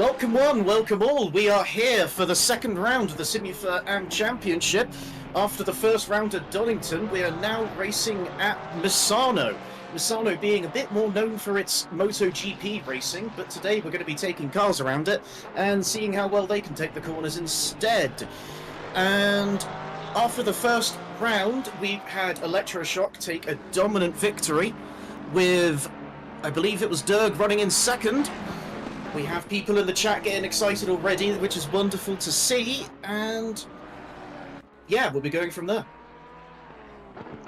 Welcome one, welcome all. We are here for the second round of the Simufur Am Championship. After the first round at Donington, we are now racing at Misano. Misano being a bit more known for its MotoGP racing, but today we're going to be taking cars around it and seeing how well they can take the corners instead. And after the first round, we had Electroshock take a dominant victory with, I believe it was Derg running in second. We have people in the chat getting excited already, which is wonderful to see, and yeah, we'll be going from there.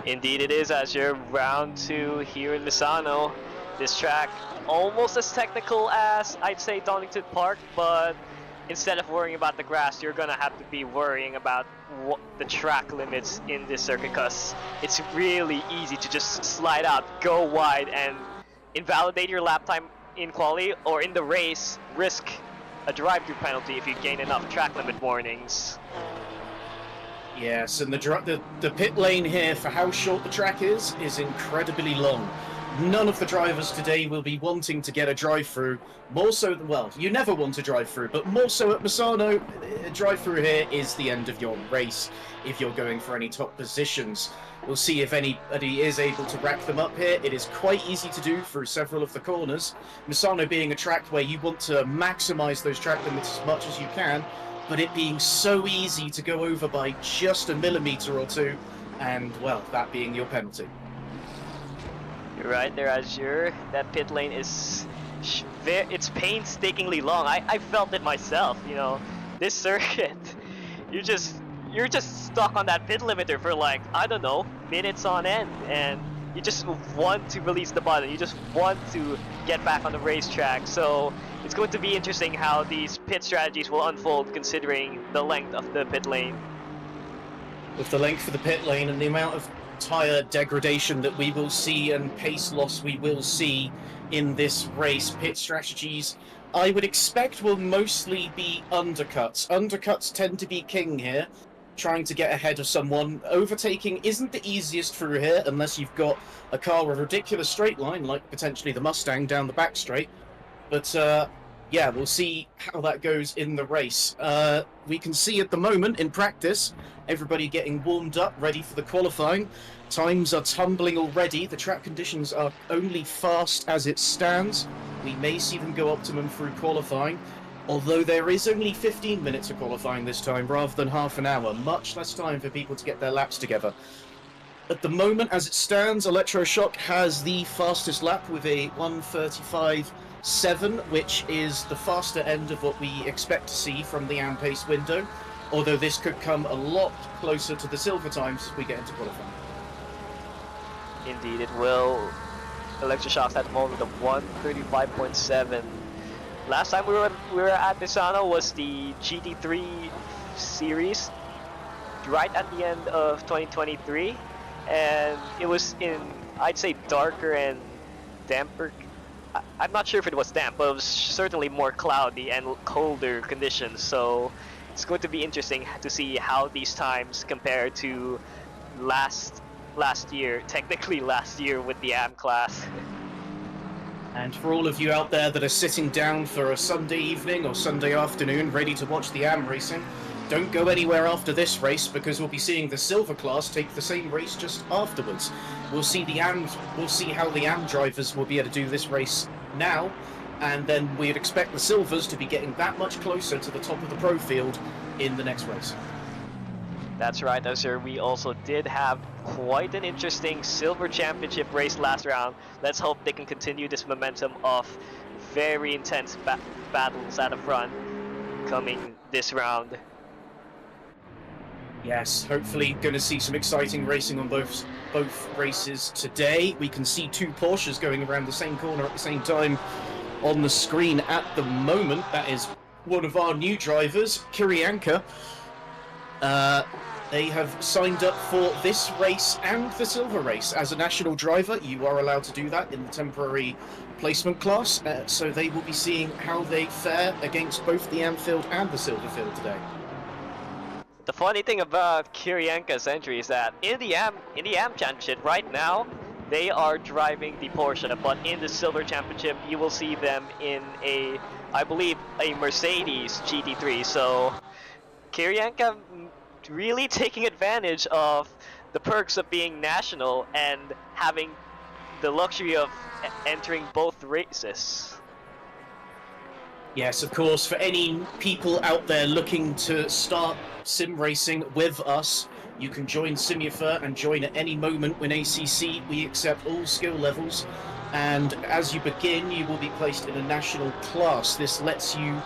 Indeed it is, Azure. Round 2 here in Misano. This track almost as technical as, I'd say, Donington Park, but instead of worrying about the grass, you're gonna have to be worrying about the track limits in this circuit, because it's really easy to just slide out, go wide, and invalidate your lap time in quali or in the race, risk a drive-through penalty if you gain enough track limit warnings. Yes, and the pit lane here, for how short the track is incredibly long. None of the drivers today will be wanting to get a drive-through. More so, well, you never want to drive through, but more so at Misano, a drive-through here is the end of your race if you're going for any top positions. We'll see if anybody is able to rack them up here. It is quite easy to do through several of the corners. Misano being a track where you want to maximise those track limits as much as you can, but it being so easy to go over by just a millimetre or two, and, well, that being your penalty. You're right there, Azure. That pit lane is it's painstakingly long. I felt it myself. You know, this circuit, you're just stuck on that pit limiter for, like, I don't know, minutes on end, and you just want to release the button. You just want to get back on the racetrack. So it's going to be interesting how these pit strategies will unfold, considering the length of the pit lane. With the length of the pit lane and the amount of tyre degradation that we will see and pace loss we will see in this race, pit strategies I would expect will mostly be undercuts. Undercuts tend to be king here, trying to get ahead of someone. Overtaking isn't the easiest through here unless you've got a car with a ridiculous straight line, like potentially the Mustang down the back straight. But yeah, we'll see how that goes in the race. We can see at the moment in practice, everybody getting warmed up, ready for the qualifying. Times are tumbling already. The track conditions are only fast as it stands. We may see them go optimum through qualifying, although there is only 15 minutes of qualifying this time rather than half an hour. Much less time for people to get their laps together. At the moment, as it stands, Electroshock has the fastest lap with a 1:35.7, which is the faster end of what we expect to see from the AM pace window, although this could come a lot closer to the silver times as we get into qualifying. Indeed, it will. Electroshock's at the moment of 1:35.7. Last time we were at Misano was the GT3 series, right at the end of 2023, and it was in, I'd say, darker and damper. I'm not sure if it was damp, but it was certainly more cloudy and colder conditions. So it's going to be interesting to see how these times compare to last year, technically last year with the AM class. And for all of you out there that are sitting down for a Sunday evening or Sunday afternoon ready to watch the AM racing, don't go anywhere after this race, because we'll be seeing the silver class take the same race just afterwards. We'll see how the AM drivers will be able to do this race now, and then we'd expect the silvers to be getting that much closer to the top of the pro field in the next race. That's right, Azure. We also did have quite an interesting Silver Championship race last round. Let's hope they can continue this momentum of very intense battles at the front coming this round. Yes, hopefully going to see some exciting racing on both races today. We can see two Porsches going around the same corner at the same time on the screen at the moment. That is one of our new drivers, Kirianka. They have signed up for this race and the silver race. As a national driver, you are allowed to do that in the temporary placement class, so they will be seeing how they fare against both the AM field and the silver field today. The funny thing about Kirianka's entry is that in the AM Championship right now, they are driving the Porsche, but in the Silver Championship, you will see them in a I believe, a Mercedes GT3. So Kirienka really taking advantage of the perks of being national and having the luxury of entering both races. Yes, of course, for any people out there looking to start sim racing with us, you can join Simufur and join at any moment when ACC. We accept all skill levels, and as you begin, you will be placed in a national class. This lets you,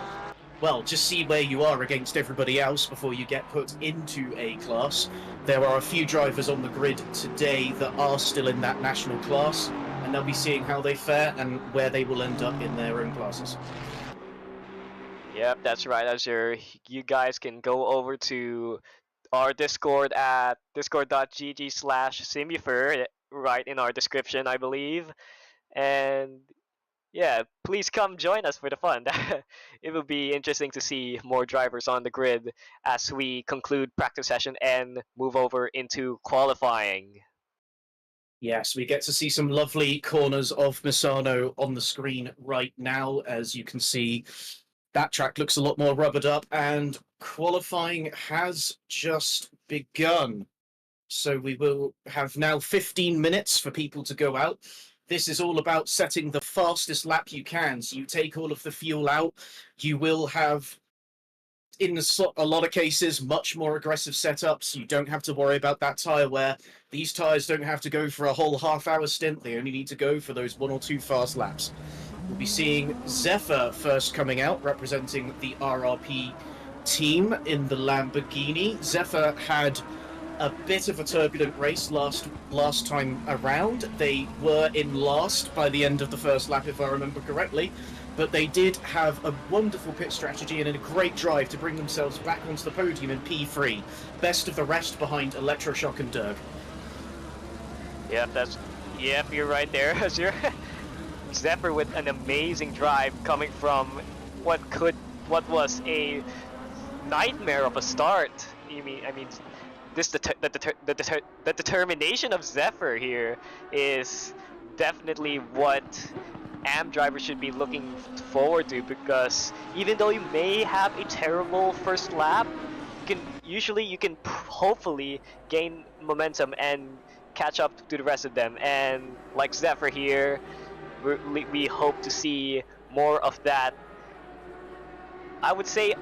well, just see where you are against everybody else before you get put into a class. There are a few drivers on the grid today that are still in that national class, and they'll be seeing how they fare and where they will end up in their own classes. Yep, that's right, Azure. You guys can go over to our Discord at discord.gg/Simufur, right in our description, I believe. And yeah, please come join us for the fun. It will be interesting to see more drivers on the grid as we conclude practice session and move over into qualifying. Yes, we get to see some lovely corners of Misano on the screen right now. As you can see, that track looks a lot more rubbered up, and qualifying has just begun. So we will have now 15 minutes for people to go out. This is all about setting the fastest lap you can. So you take all of the fuel out. You will have, in a lot of cases, much more aggressive setups. You don't have to worry about that tyre wear. These tyres don't have to go for a whole half-hour stint. They only need to go for those 1 or 2 fast laps. We'll be seeing Zephyr first coming out, representing the RRP team in the Lamborghini. Zephyr had a bit of a turbulent race last time around. They were in last by the end of the first lap, if I remember correctly, but they did have a wonderful pit strategy and a great drive to bring themselves back onto the podium in P3. Best of the rest behind Electroshock and Dirk. Yep, you're right there, Azure. Zephyr with an amazing drive coming from what was a nightmare of a start. I mean, the determination of Zephyr here is definitely what AM drivers should be looking forward to, because even though you may have a terrible first lap, you can hopefully gain momentum and catch up to the rest of them. And like Zephyr here, we hope to see more of that. I would say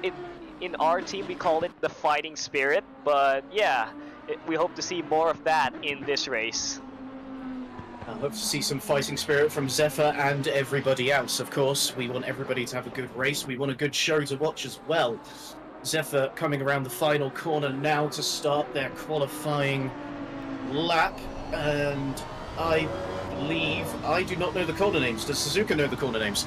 in our team we call it the fighting spirit, but yeah, we hope to see more of that in this race. I hope to see some fighting spirit from Zephyr and everybody else, of course. We want everybody to have a good race. We want a good show to watch as well. Zephyr coming around the final corner now to start their qualifying lap, and I believe, I do not know the corner names. Does Suzuka know the corner names?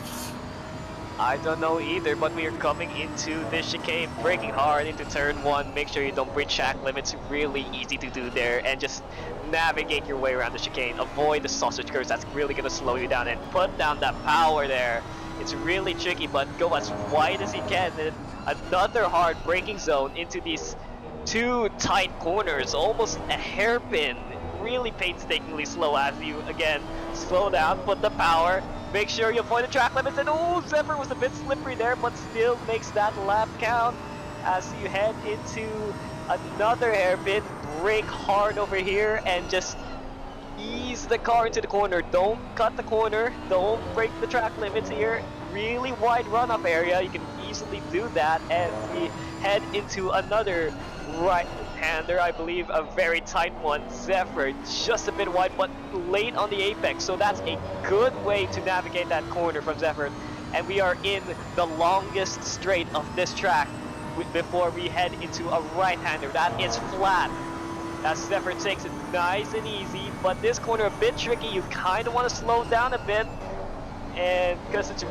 I don't know either, but we are coming into this chicane, braking hard into turn 1. Make sure you don't breach track limits. Really easy to do there, and just navigate your way around the chicane. Avoid the sausage curves. That's really going to slow you down, and put down that power there. It's really tricky, but go as wide as you can. And another hard braking zone into these 2 tight corners, almost a hairpin. Really painstakingly slow as you, again, slow down, put the power. Make sure you avoid the track limits, and oh, Zephyr was a bit slippery there, but still makes that lap count as you head into another hairpin. Brake hard over here and just ease the car into the corner. Don't cut the corner, don't break the track limits here. Really wide run-up area, you can easily do that, and we head into another right-hander, I believe, a very tight one. Zephyr just a bit wide, but late on the apex, so that's a good way to navigate that corner from Zephyr. And we are in the longest straight of this track before we head into a right-hander. That is flat. As Zephyr takes it nice and easy, but this corner a bit tricky. You kind of want to slow down a bit, and because it's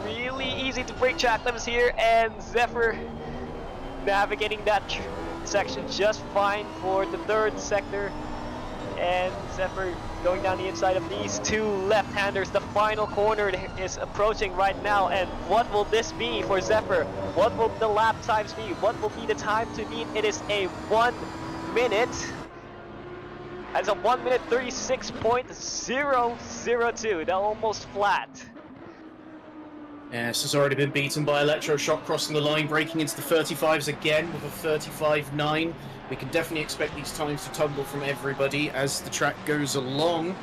really easy to break track limits here, and Zephyr navigating that section just fine for the 3rd sector, and Zephyr going down the inside of these 2 left-handers. The final corner is approaching right now, and what will this be for Zephyr? What will the lap times be? What will be the time to beat? It is a 1 minute. That's a 1 minute 36.002. They're almost flat. Yes, has already been beaten by Electroshock crossing the line, breaking into the 35s again with a 35.9. We can definitely expect these times to tumble from everybody as the track goes along.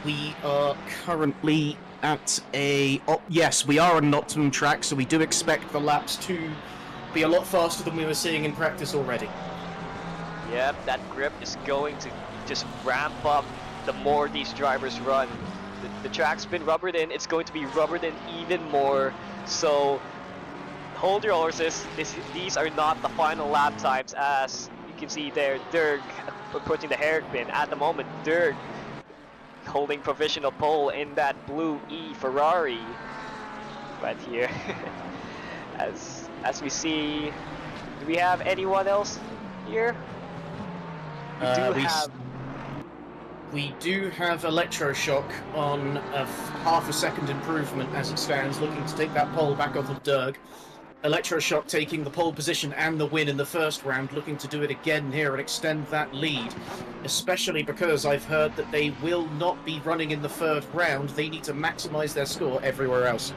We are currently at a... Oh, yes, we are on an optimum track, so we do expect the laps to be a lot faster than we were seeing in practice already. Yep, that grip is going to just ramp up the more these drivers run. The track's been rubbered in, it's going to be rubbered in even more, so hold your horses. These are not the final lap times, as you can see there, Dirk approaching the hairpin. At the moment, Dirk holding provisional pole in that blue E Ferrari right here. as we see, do we have anyone else here? We do have Electroshock on a half a second improvement as it stands, looking to take that pole back off of Derg. Electroshock taking the pole position and the win in the first round, looking to do it again here and extend that lead, especially because I've heard that they will not be running in the third round. They need to maximize their score everywhere else.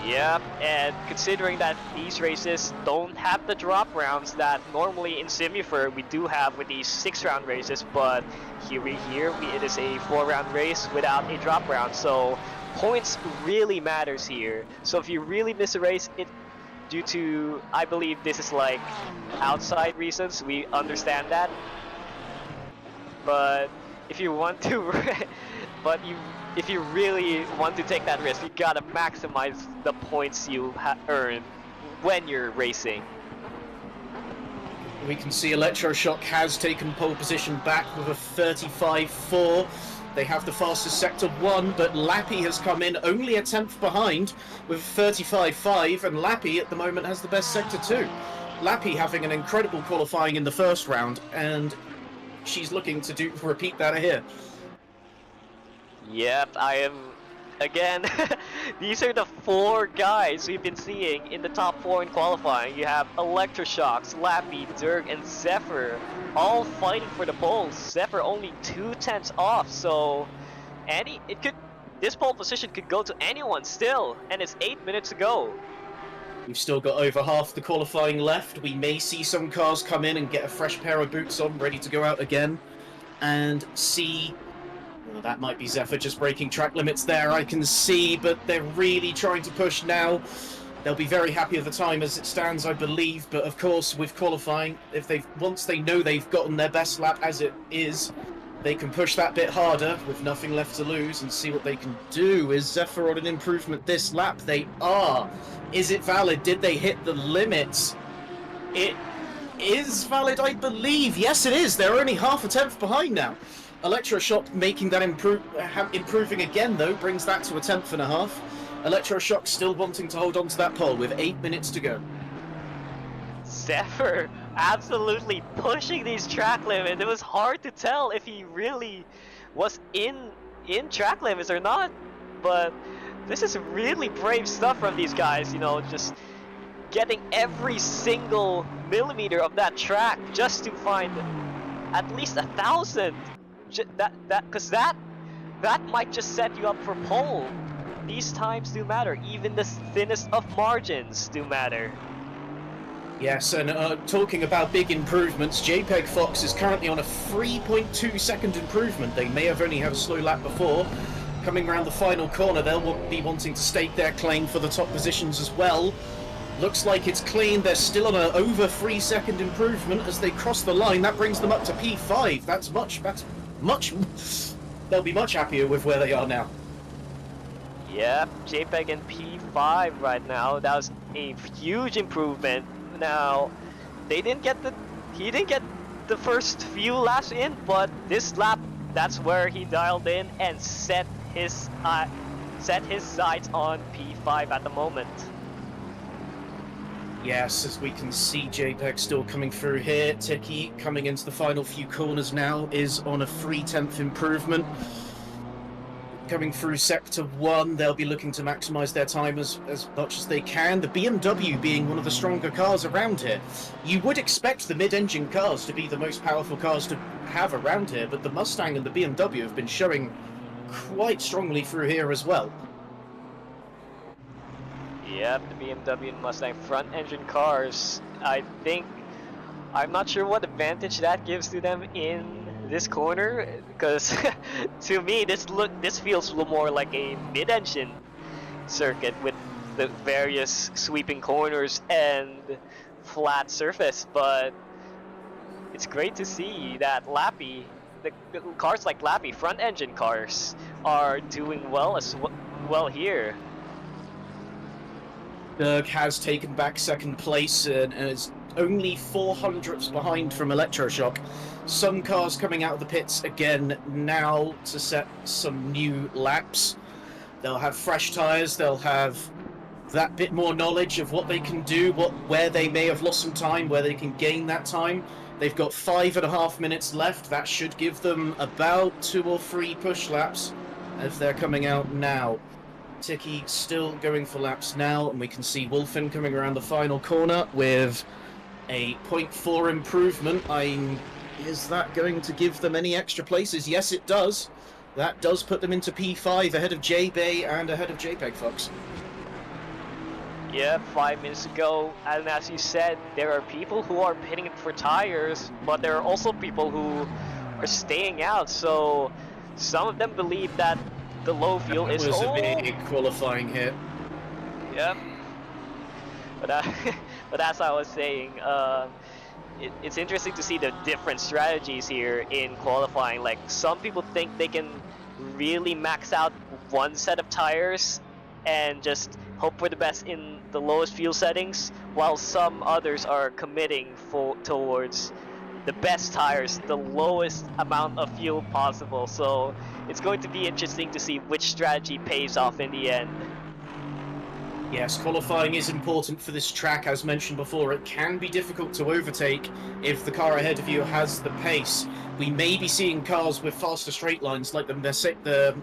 Yep, and considering that these races don't have the drop rounds that normally in Simufur we do have with these 6-round races, but it is a 4-round race without a drop round, so points really matters here. So if you really miss a race, due to, I believe this is like outside reasons, we understand that. But if you want to, if you really want to take that risk, you gotta maximize the points you earn when you're racing. We can see Electroshock has taken pole position back with a 35.4. They have the fastest sector 1, but Lappy has come in only a tenth behind with 35.5, and Lappy at the moment has the best sector 2. Lappy having an incredible qualifying in the first round, and she's looking to repeat that here. Yep, I am, again, these are the 4 guys we've been seeing in the top 4 in qualifying. You have Electroshocks, Lappy, Dirk, and Zephyr all fighting for the pole. Zephyr only 2 tenths off, so this pole position could go to anyone still, and it's 8 minutes to go. We've still got over half the qualifying left. We may see some cars come in and get a fresh pair of boots on, ready to go out again, and see... Well, that might be Zephyr just breaking track limits there, I can see, but they're really trying to push now. They'll be very happy with the time as it stands, I believe, but of course, with qualifying, once they know they've gotten their best lap as it is, they can push that bit harder with nothing left to lose and see what they can do. Is Zephyr on an improvement this lap? They are. Is it valid? Did they hit the limits? It is valid, I believe. Yes, it is. They're only half a tenth behind now. Electroshock making that improving again, though, brings that to a tenth and a half. Electroshock still wanting to hold on to that pole with 8 minutes to go. Zephyr absolutely pushing these track limits. It was hard to tell if he really was in track limits or not, but this is really brave stuff from these guys, you know, just getting every single millimeter of that track just to find at least 1,000. Because that might just set you up for pole. These times do matter. Even the thinnest of margins do matter. Yes, and talking about big improvements, JPEG Fox is currently on a 3.2 second improvement. They may have only had a slow lap before. Coming around the final corner, they'll be wanting to stake their claim for the top positions as well. Looks like it's clean. They're still on an over 3 second improvement as they cross the line. That brings them up to P5. That's much. They'll be much happier with where they are now. Yep, JPEG in P5 right now. That was a huge improvement. Now, he didn't get the first few laps in, but this lap, that's where he dialed in and set his sights on P5 at the moment. Yes, as we can see, JPEG still coming through here. Tiki coming into the final few corners now is on a 3/10 improvement. Coming through Sector 1, they'll be looking to maximise their time as much as they can. The BMW being one of the stronger cars around here. You would expect the mid-engine cars to be the most powerful cars to have around here, but the Mustang and the BMW have been showing quite strongly through here as well. Yep, the BMW and Mustang front engine cars. I'm not sure what advantage that gives to them in this corner, because to me this feels more like a mid-engine circuit with the various sweeping corners and flat surface. But it's great to see that the cars like Lappy, front engine cars, are doing well here. Berg has taken back second place and is only 400ths behind from Electroshock. Some cars coming out of the pits again now to set some new laps. They'll have fresh tyres, they'll have that bit more knowledge of what they can do, where they may have lost some time, where they can gain that time. They've got 5.5 minutes left. That should give them about 2 or 3 push laps if they're coming out now. Tiki still going for laps now, and we can see Wolfen coming around the final corner with a 0.4 improvement. Is that going to give them any extra places? Yes, it does. That does put them into P5 ahead of J-Bay and ahead of JPEG Fox. Yeah, 5 minutes ago, and as you said, there are people who are pitting for tires, but there are also people who are staying out, so some of them believe that the low fuel is... That was a big qualifying hit. Yep. But as I was saying, it's interesting to see the different strategies here in qualifying. Like, some people think they can really max out one set of tires and just hope for the best in the lowest fuel settings, while some others are committing towards the best tires, the lowest amount of fuel possible. So it's going to be interesting to see which strategy pays off in the end. Yes, qualifying is important for this track. As mentioned before, it can be difficult to overtake if the car ahead of you has the pace. We may be seeing cars with faster straight lines like the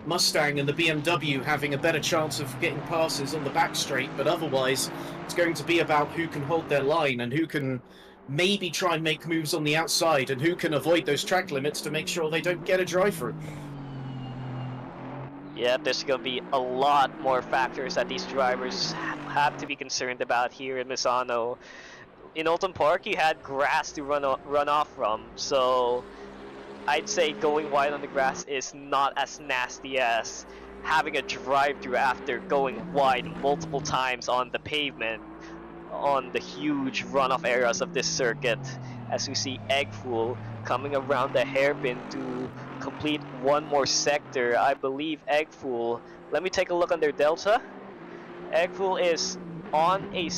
Mustang and the BMW having a better chance of getting passes on the back straight, but otherwise it's going to be about who can hold their line and who can maybe try and make moves on the outside and who can avoid those track limits to make sure they don't get a drive-through. Yeah, there's going to be a lot more factors that these drivers have to be concerned about here in Misano. In Alton Park, you had grass to run off from, so I'd say going wide on the grass is not as nasty as having a drive-through after going wide multiple times on the pavement on the huge runoff areas of this circuit, as we see Eggfool coming around the hairpin to complete one more sector. I believe Eggfool, let me take a look on their delta. Eggfool is on a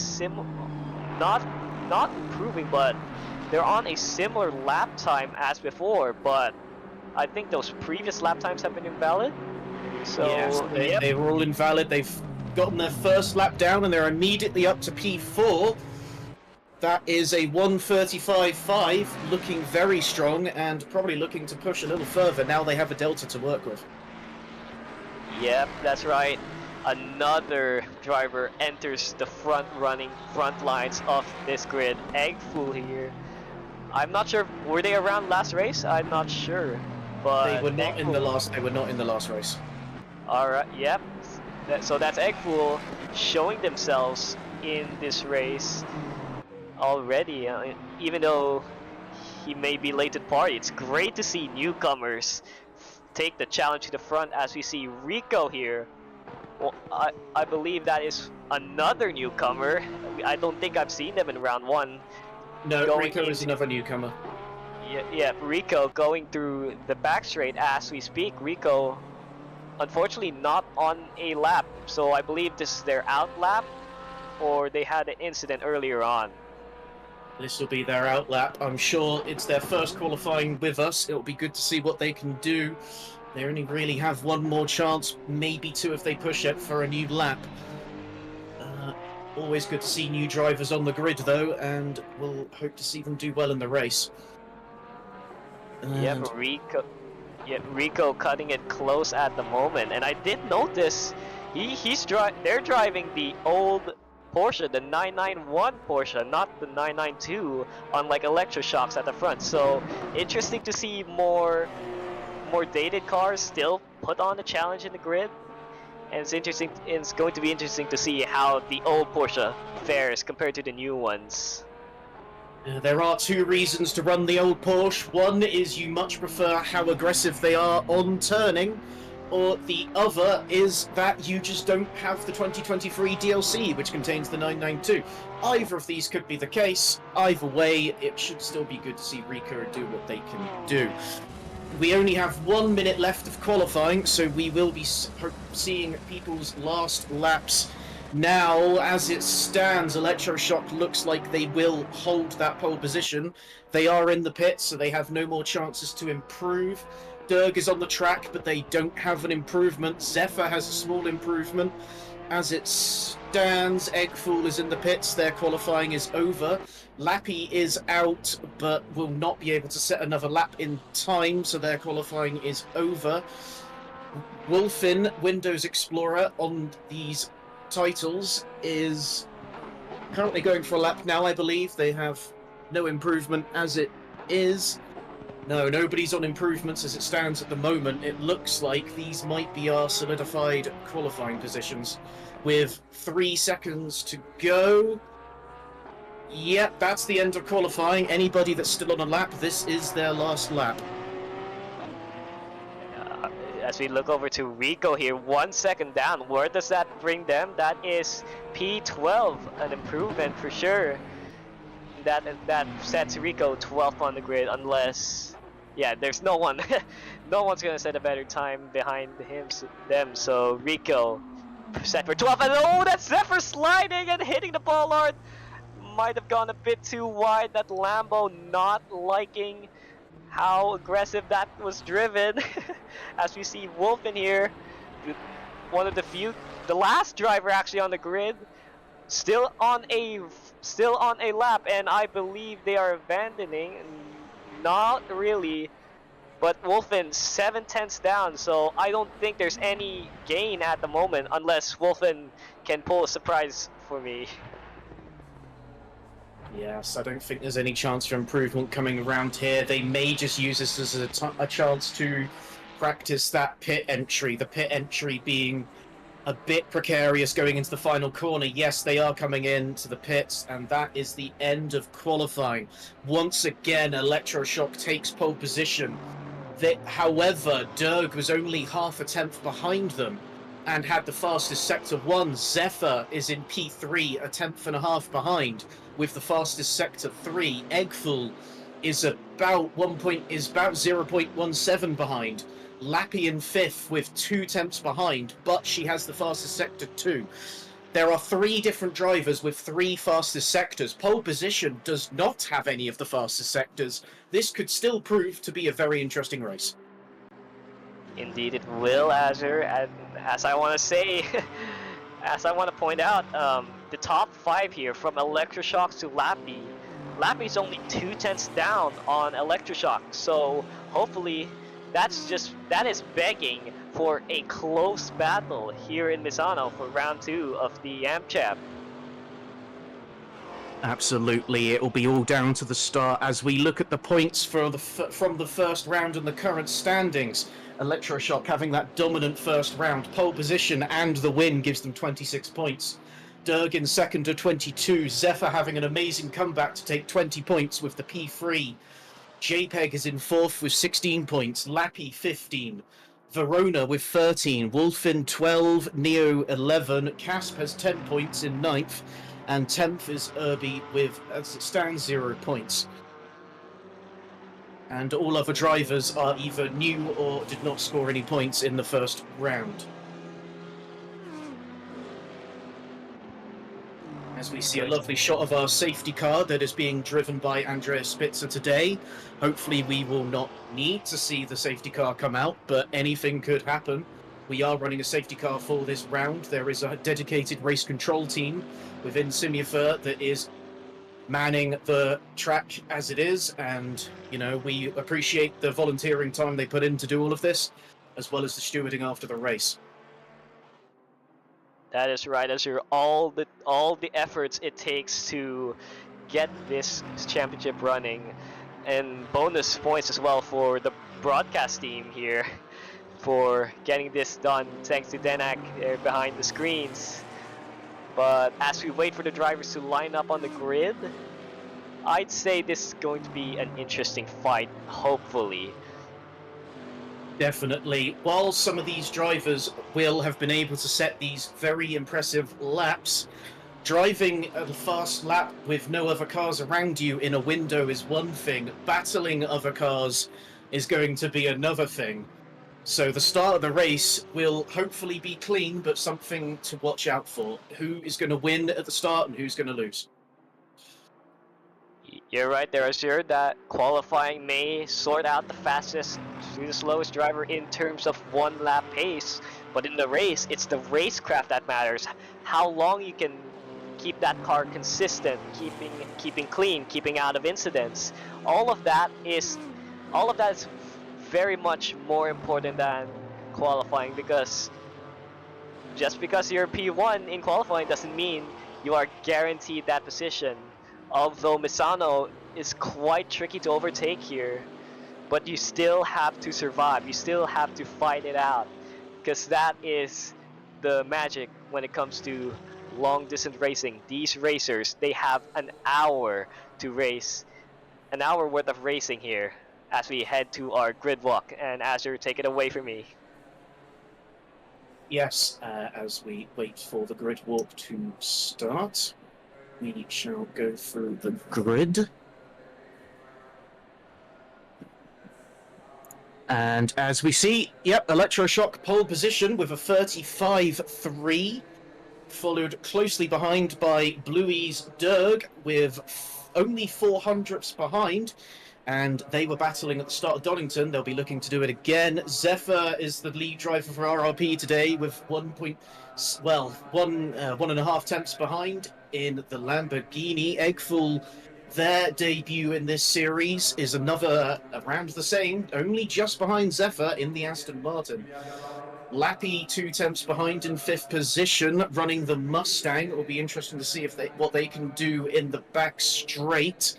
not improving, but they're on a similar lap time as before, but I think those previous lap times have been invalid. So yes, they were all invalid. They've gotten their first lap down and they're immediately up to P4. That is a 1:35.5, looking very strong and probably looking to push a little further. Now they have a delta to work with. Yep, that's right. Another driver enters the front lines of this grid. Eggfool here. I'm not sure, were they around last race? I'm not sure. But they were not in the last race. Alright, yep. So that's Eggfool showing themselves in this race already. Even though he may be late to the party, it's great to see newcomers take the challenge to the front, as we see Rico here. Well, I believe that is another newcomer. I don't think I've seen them in round 1. No, Rico is another newcomer. Yeah, Rico going through the back straight as we speak. Rico, unfortunately, not on a lap, so I believe this is their out lap, or they had an incident earlier on. This will be their out lap. I'm sure it's their first qualifying with us. It'll be good to see what they can do. They only really have one more chance, maybe 2 if they push it for a new lap. Always good to see new drivers on the grid, though, and we'll hope to see them do well in the race. And... Rico cutting it close at the moment, and I did notice they're driving the old Porsche, the 991 Porsche, not the 992, on like electroshocks at the front. So interesting to see more dated cars still put on the challenge in the grid. And it's interesting. It's going to be interesting to see how the old Porsche fares compared to the new ones. There are two reasons to run the old Porsche. One is you much prefer how aggressive they are on turning, or the other is that you just don't have the 2023 DLC, which contains the 992. Either of these could be the case. Either way, it should still be good to see Rico do what they can do. We only have 1 minute left of qualifying, so we will be seeing people's last laps. Now, as it stands, Electroshock looks like they will hold that pole position. They are in the pits, so they have no more chances to improve. Derg is on the track, but they don't have an improvement. Zephyr has a small improvement. As it stands, Eggfool is in the pits. Their qualifying is over. Lappy is out, but will not be able to set another lap in time, so their qualifying is over. Wolfin, Windows Explorer, on these titles is currently going for a lap now, I believe. They have no improvement as it is. No, nobody's on improvements as it stands at the moment. It looks like these might be our solidified qualifying positions. With 3 seconds to go. Yep, that's the end of qualifying. Anybody that's still on a lap, this is their last lap. As we look over to Rico here, 1 second down. Where does that bring them? That is P12, an improvement for sure. That sets Rico 12th on the grid, unless, yeah, there's no one, no one's gonna set a better time behind them. So Rico set for 12th, and oh, that's Zephyr sliding and hitting the bollard. Might have gone a bit too wide. That Lambo not liking how aggressive that was driven. As we see Wolf in here, one of the last driver actually on the grid, still on a lap, and I believe they are abandoning. Not really, but Wolfen 7/10 down, so I don't think there's any gain at the moment unless Wolfen can pull a surprise for me. Yes, I don't think there's any chance for improvement coming around here. They may just use this as a chance to practice that pit entry, the pit entry being a bit precarious going into the final corner. Yes, they are coming into the pits, and that is the end of qualifying. Once again, Electroshock takes pole position. However, Derg was only half a tenth behind them and had the fastest Sector 1. Zephyr is in P3, a tenth and a half behind, with the fastest Sector 3. Eggful is about 0.17 behind. Lappy in 5th with 2 tenths behind, but she has the fastest Sector 2. There are 3 different drivers with 3 fastest sectors. Pole position does not have any of the fastest sectors. This could still prove to be a very interesting race. Indeed it will, Azure, and as I want to say, as I want to point out, the top 5 here, from Electroshock to Lappy. Lappy's only 2 tenths down on Electroshock, so hopefully that is begging for a close battle here in Misano for round 2 of the Amp Champ. Absolutely, it will be all down to the start as we look at the points from the first round and the current standings. Electroshock having that dominant first round, pole position and the win gives them 26 points. Derg in second to 22, Zephyr having an amazing comeback to take 20 points with the P3. JPEG is in 4th with 16 points, Lappy 15, Verona with 13, Wolfin 12, Neo 11, Casp has 10 points in 9th, and 10th is Irby with, as it stands, 0 points. And all other drivers are either new or did not score any points in the first round. As we see a lovely shot of our safety car that is being driven by Andreas Spitzer today. Hopefully we will not need to see the safety car come out, but anything could happen. We are running a safety car for this round. There is a dedicated race control team within Simufur that is manning the track as it is, and you know, we appreciate the volunteering time they put in to do all of this, as well as the stewarding after the race. That is right, Azure. All the efforts it takes to get this championship running, and bonus points as well for the broadcast team here. for getting this done, thanks to Denak there behind the screens. But as we wait for the drivers to line up on the grid, I'd say this is going to be an interesting fight, hopefully. Definitely. While some of these drivers will have been able to set these very impressive laps, driving a fast lap with no other cars around you in a window is one thing. Battling other cars is going to be another thing. So the start of the race will hopefully be clean, but something to watch out for. Who is going to win at the start and who's going to lose? You're right there, Azure, that qualifying may sort out the fastest to the slowest driver in terms of one lap pace, but in the race, it's the racecraft that matters. How long you can keep that car consistent, keeping clean, keeping out of incidents. All of that is very much more important than qualifying, because just because you're P1 in qualifying doesn't mean you are guaranteed that position. Although Misano is quite tricky to overtake here, but you still have to survive, you still have to fight it out, because that is the magic when it comes to long distance racing. These racers, they have an hour to race, an hour worth of racing here as we head to our grid walk. And Azure, take it away from me. Yes, as we wait for the grid walk to start, we shall go through the grid. And as we see, yep, Electroshock pole position with a 35.3, followed closely behind by Bluey's Derg with only 400ths behind. And they were battling at the start of Donington. They'll be looking to do it again. Zephyr is the lead driver for RRP today with 1.5 tenths behind in the Lamborghini. Eggful, their debut in this series is another around the same, only just behind Zephyr in the Aston Martin. Lappy 2 tenths behind in 5th position, running the Mustang. It will be interesting to see what they can do in the back straight,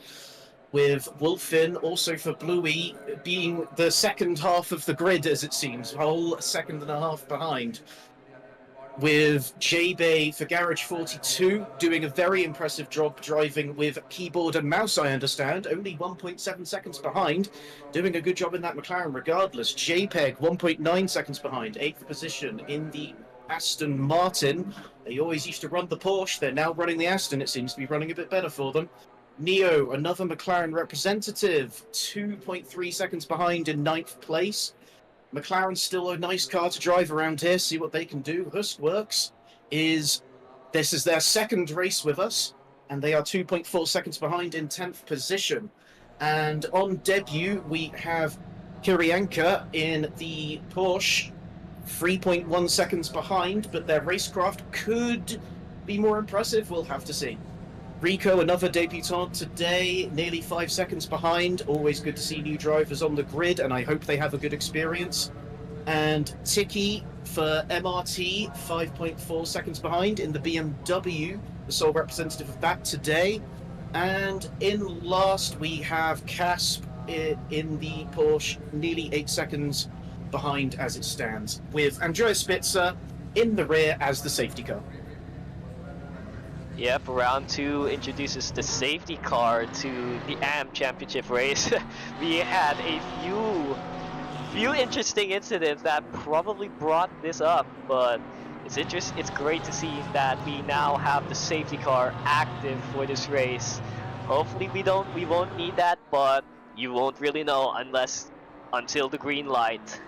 with Wolfin also for Bluey being the second half of the grid, as it seems, a whole second and a half behind, with J-Bay for Garage 42 doing a very impressive job driving with keyboard and mouse, I understand, only 1.7 seconds behind, doing a good job in that McLaren regardless. JPEG 1.9 seconds behind, 8th position in the Aston Martin. They always used to run the Porsche, they're now running the Aston, it seems to be running a bit better for them. Neo, another McLaren representative, 2.3 seconds behind in 9th place. McLaren's still a nice car to drive around here, see what they can do. Hustworks this is their second race with us, and they are 2.4 seconds behind in 10th position. And on debut, we have Kirienka in the Porsche, 3.1 seconds behind, but their racecraft could be more impressive, we'll have to see. Rico, another debutant today, nearly 5 seconds behind. Always good to see new drivers on the grid, and I hope they have a good experience. And Tiki for MRT, 5.4 seconds behind in the BMW, the sole representative of that today. And in last, we have Casp in the Porsche, nearly 8 seconds behind as it stands, with Andrea Spitzer in the rear as the safety car. Yep, round 2 introduces the safety car to the AM Championship race. We had a few interesting incidents that probably brought this up, but it's great to see that we now have the safety car active for this race. Hopefully we won't need that, but you won't really know until the green light.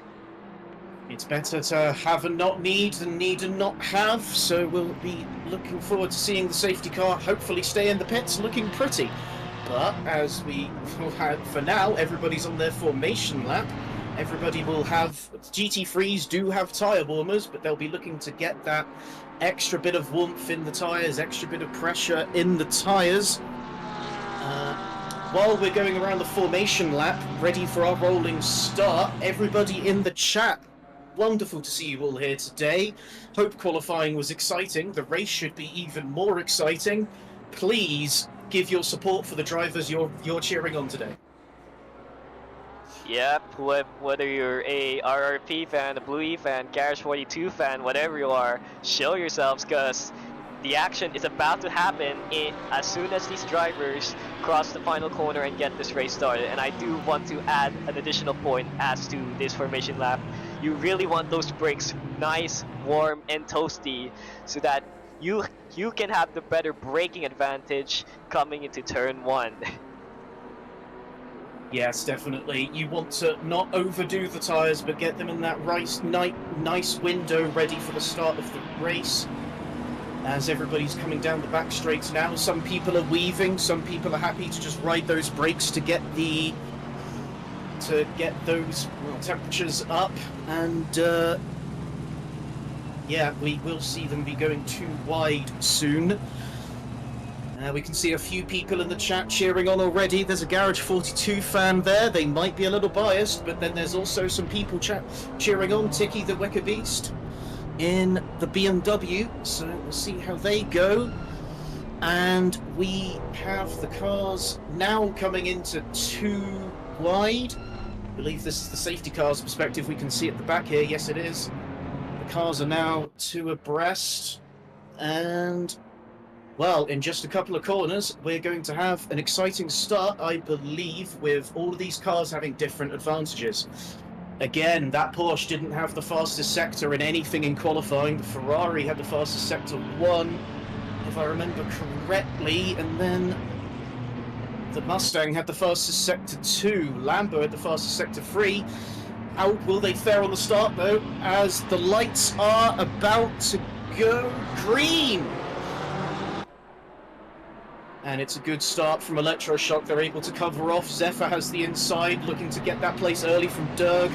It's better to have and not need than need and not have, so we'll be looking forward to seeing the safety car hopefully stay in the pits looking pretty. But as we will have, for now, everybody's on their formation lap. Everybody will have, GT3s do have tyre warmers, but they'll be looking to get that extra bit of warmth in the tyres, extra bit of pressure in the tyres. While we're going around the formation lap, ready for our rolling start, everybody in the chat, wonderful to see you all here today. Hope qualifying was exciting. The race should be even more exciting. Please give your support for the drivers you're cheering on today. Yep, whether you're a RRP fan, a Blue E fan, Garage 42 fan, whatever you are, show yourselves because the action is about to happen as soon as these drivers cross the final corner and get this race started. And I do want to add an additional point as to this formation lap. You really want those brakes nice, warm, and toasty so that you can have the better braking advantage coming into turn 1. Yes, definitely. You want to not overdo the tyres, but get them in that nice window ready for the start of the race. As everybody's coming down the back straights now, some people are weaving, some people are happy to just ride those brakes to get those temperatures up, and yeah, we will see them be going too wide soon. We can see a few people in the chat cheering on already. There's a Garage 42 fan there. They might be a little biased, but then there's also some people cheering on Tiki the Wicker Beast in the BMW. So we'll see how they go. And we have the cars now coming into too wide. I believe this is the safety car's perspective. We can see at the back here. Yes, it is. The cars are now two abreast. And well, in just a couple of corners, we're going to have an exciting start, I believe, with all of these cars having different advantages. Again, that Porsche didn't have the fastest sector in anything in qualifying. The Ferrari had the fastest sector 1, if I remember correctly, and then the Mustang had the fastest sector 2. Lambo had the fastest sector 3. How will they fare on the start, though, as the lights are about to go green? And it's a good start from Electroshock. They're able to cover off. Zephyr has the inside, looking to get that place early from Derg.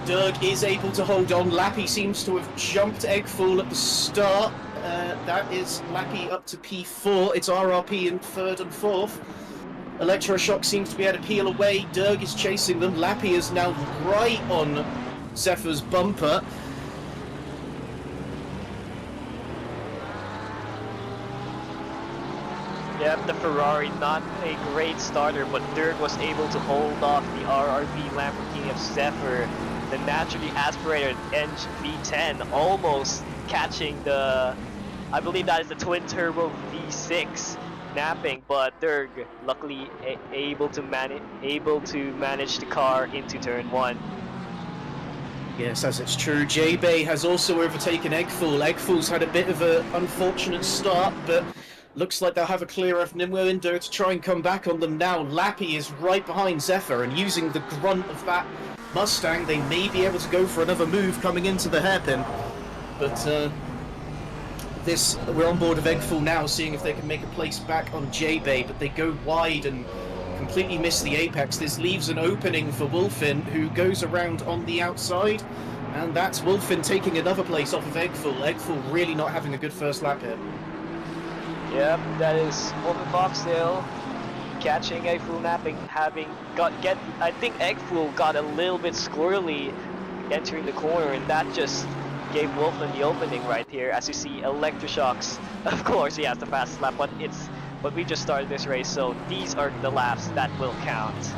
Derg is able to hold on. Lappy seems to have jumped Eggful at the start. That is Lappy up to P4. It's RRP in 3rd and 4th. Electroshock seems to be able to peel away. Derg is chasing them. Lappy is now right on Zephyr's bumper. Yep, the Ferrari, not a great starter, but Dirk was able to hold off the RRP Lamborghini of Zephyr. The naturally aspirated V10 almost catching the, I believe that is the twin turbo V6 napping, but Dirk luckily able to manage the car into turn 1. Yes, as it's true. J-Bay has also overtaken Eggful. Eggful's had a bit of an unfortunate start, but looks like they'll have a clear enough window to try and come back on them now. Lappy is right behind Zephyr, and using the grunt of that Mustang, they may be able to go for another move coming into the hairpin. But we're on board of Eggful now, seeing if they can make a place back on J-Bay, but they go wide and completely miss the apex. This leaves an opening for Wolfin, who goes around on the outside, and that's Wolfin taking another place off of Eggful. Eggful really not having a good first lap here. Yep, that is Wolfin Foxtail catching Eggful napping, I think Eggful got a little bit squirrely entering the corner, and that just gave Wolfin the opening right here. As you see, Electroshocks, of course he has the fastest lap, but we just started this race, so these are the laps that will count.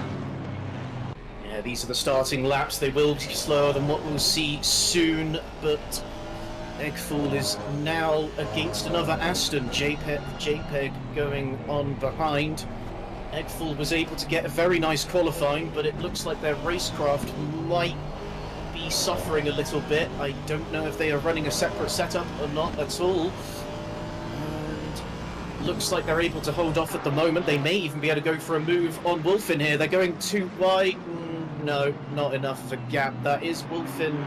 Yeah, these are the starting laps. They will be slower than what we'll see soon, but Eggful is now against another Aston. JPEG going on behind. Eggful was able to get a very nice qualifying, but it looks like their racecraft might be suffering a little bit. I don't know if they are running a separate setup or not at all. And looks like they're able to hold off at the moment. They may even be able to go for a move on Wolfin here. They're going too wide. No, not enough of a gap. That is Wolfin.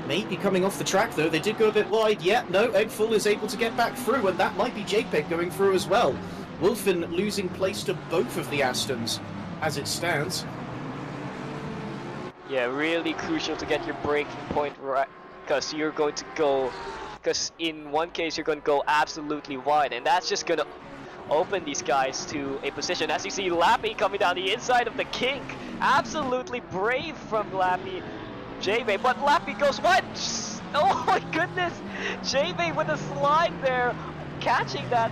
Maybe coming off the track though. They did go a bit wide. Yeah, no, Eggful is able to get back through, and that might be JPEG going through as well. Wolfin losing place to both of the Astons as it stands. Yeah, really crucial to get your braking point right, because you're going to go, because in one case you're going to go absolutely wide, and that's just going to open these guys to a position. As you see, Lappy coming down the inside of the kink. Absolutely brave from Lappy. J-Bay, but Lappy goes wide. Oh my goodness! J-Bay with a slide there, catching that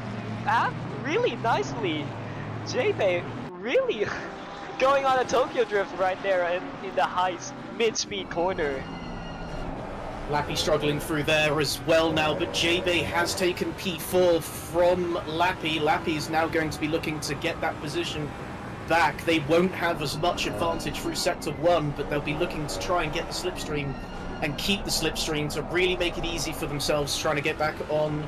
really nicely. J-Bay really going on a Tokyo drift right there in the high mid-speed corner. Lappy struggling through there as well now, but JB has taken P4 from Lappy. Lappy is now going to be looking to get that position back. They won't have as much advantage through sector 1, but they'll be looking to try and get the slipstream and keep the slipstream to really make it easy for themselves trying to get back on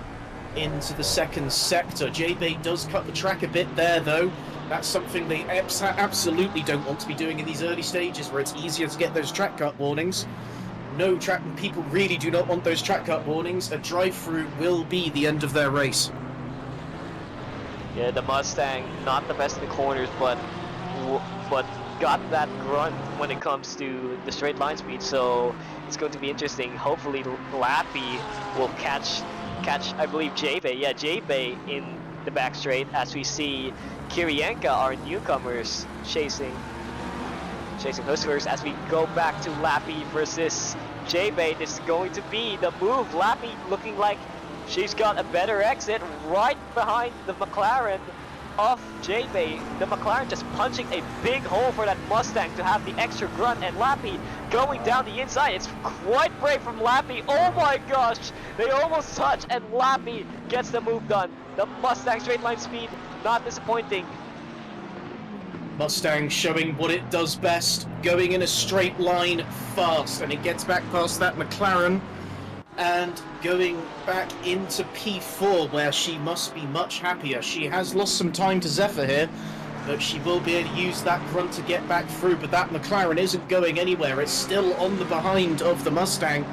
into the second sector. JB does cut the track a bit there though. That's something they absolutely don't want to be doing in these early stages where it's easier to get those track cut warnings. No track, people really do not want those track cut warnings. A drive-through will be the end of their race. Yeah, the Mustang, not the best in the corners, but got that grunt when it comes to the straight line speed. So it's going to be interesting. Hopefully, Lappy will catch. I believe J-Bay. Yeah, J-Bay in the back straight as we see Kirienka, our newcomers, chasing Huskers as we go back to Lappy versus J-Bay. This is going to be the move. Lappy looking like she's got a better exit right behind the McLaren of J-Bay. The McLaren just punching a big hole for that Mustang to have the extra grunt, and Lappy going down the inside. It's quite brave from Lappy. Oh my gosh, they almost touch and Lappy gets the move done. The Mustang straight line speed, not disappointing. Mustang showing what it does best, going in a straight line fast, and it gets back past that McLaren and going back into P4 where she must be much happier. She has lost some time to Zephyr here, but she will be able to use that grunt to get back through, but that McLaren isn't going anywhere. It's still on the behind of the Mustang,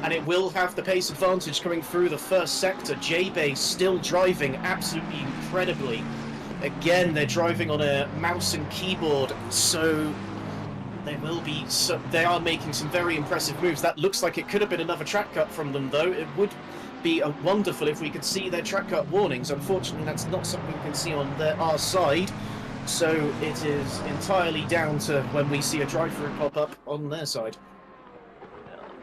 and it will have the pace advantage coming through the first sector. J-Bay still driving absolutely incredibly. Again, they're driving on a mouse and keyboard, so they are making some very impressive moves. That looks like it could have been another track cut from them, though. It would be wonderful if we could see their track cut warnings. Unfortunately, that's not something we can see on our side, so it is entirely down to when we see a drive-through pop up on their side.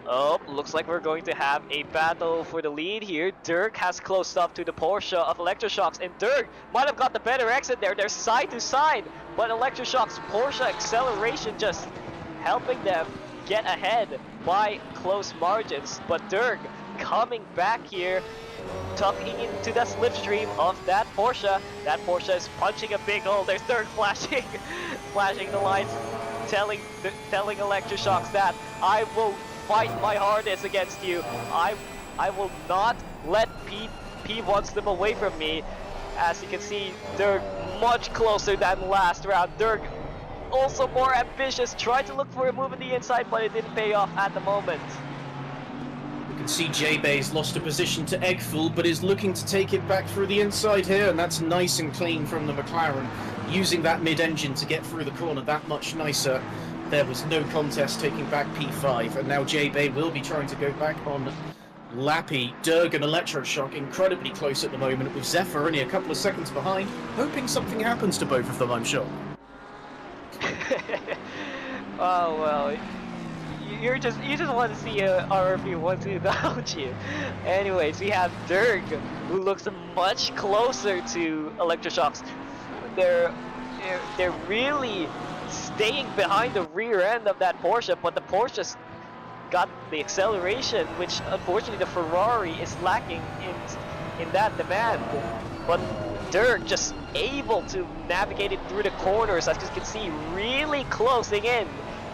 Oh, looks like we're going to have a battle for the lead here. Dirk has closed up to the Porsche of Electroshocks, and Dirk might have got the better exit there. They're side to side, but Electroshocks' Porsche acceleration just helping them get ahead by close margins. But Dirk coming back here, tucking into the slipstream of that Porsche. That Porsche is punching a big hole. There's Dirk flashing, flashing the lights, telling Electroshocks that I will fight my hardest against you. I will not let P wants them away from me. As you can see, Dirk much closer than last round. Dirk also more ambitious, tried to look for a move in the inside, but it didn't pay off at the moment. You can see J-Bay's lost a position to Eggful, but is looking to take it back through the inside here, and that's nice and clean from the McLaren, using that mid-engine to get through the corner that much nicer. There was no contest taking back P5, and now J-Bay will be trying to go back on Lappy. Derg and Electroshock incredibly close at the moment, with Zephyr only a couple of seconds behind, hoping something happens to both of them, I'm sure. Oh well, you just want to see a RP1-2, don't you? Anyways, we have Derg, who looks much closer to Electroshocks. They're really staying behind the rear end of that Porsche, but the Porsche's got the acceleration, which unfortunately the Ferrari is lacking in that demand. But Dirk just able to navigate it through the corners, as you can see, really closing in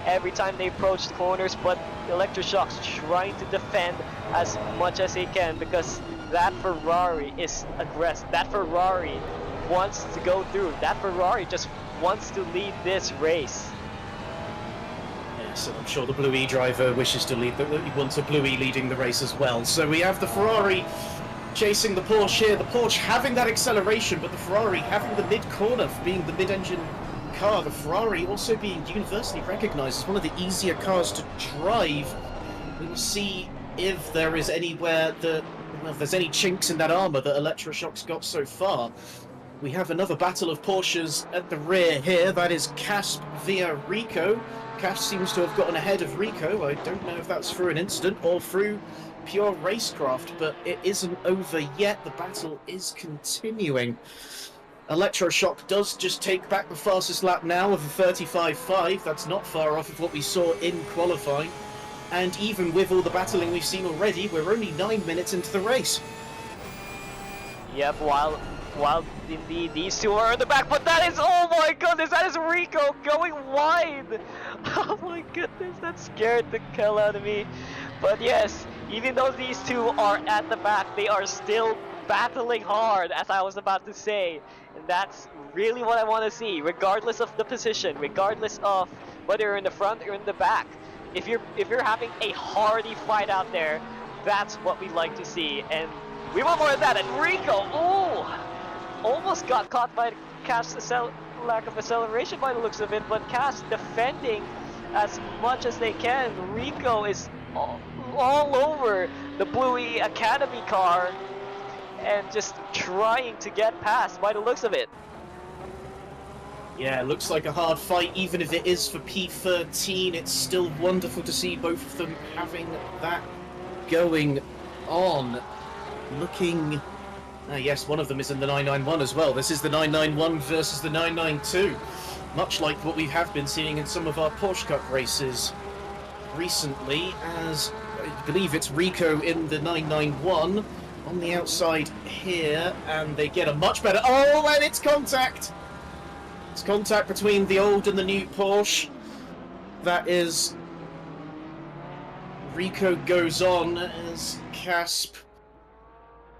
every time they approach the corners, but Electroshocks trying to defend as much as he can, because that Ferrari is aggressive. That Ferrari wants to go through. That Ferrari just wants to lead this race. Yes, and I'm sure the Blue E driver wishes to lead. He wants a Blue E leading the race as well. So we have the Ferrari chasing the Porsche here. The Porsche having that acceleration, but the Ferrari having the mid-corner for being the mid-engine car. The Ferrari also being universally recognised as one of the easier cars to drive. We will see if there is anywhere that, well, if there's any chinks in that armour that Electroshocks got so far. We have another battle of Porsches at the rear here. That is Casp via Rico. Casp seems to have gotten ahead of Rico. I don't know if that's through an incident or through pure racecraft, but it isn't over yet. The battle is continuing. Electroshock does just take back the fastest lap now of a 35.5. That's not far off of what we saw in qualifying. And even with all the battling we've seen already, we're only 9 minutes into the race. Yep, while indeed these two are in the back, but that is, oh my goodness, that is Rico going wide! Oh my goodness, that scared the hell out of me. But yes, even though these two are at the back, they are still battling hard, as I was about to say. And that's really what I want to see, regardless of the position, regardless of whether you're in the front or in the back. If you're having a hardy fight out there, that's what we like to see. And we want more of that. And Rico, oh, almost got caught by Cast's lack of acceleration by the looks of it, but Cast defending as much as they can. Rico is all over the Bluey Academy car and just trying to get past by the looks of it. Yeah, it looks like a hard fight, even if it is for P13. It's still wonderful to see both of them having that going on. Looking... yes, one of them is in the 991 as well. This is the 991 versus the 992. Much like what we have been seeing in some of our Porsche Cup races recently, as I believe it's Rico in the 991 on the outside here, and they get a much better... Oh, and it's contact! It's contact between the old and the new Porsche. That is... Rico goes on as Casp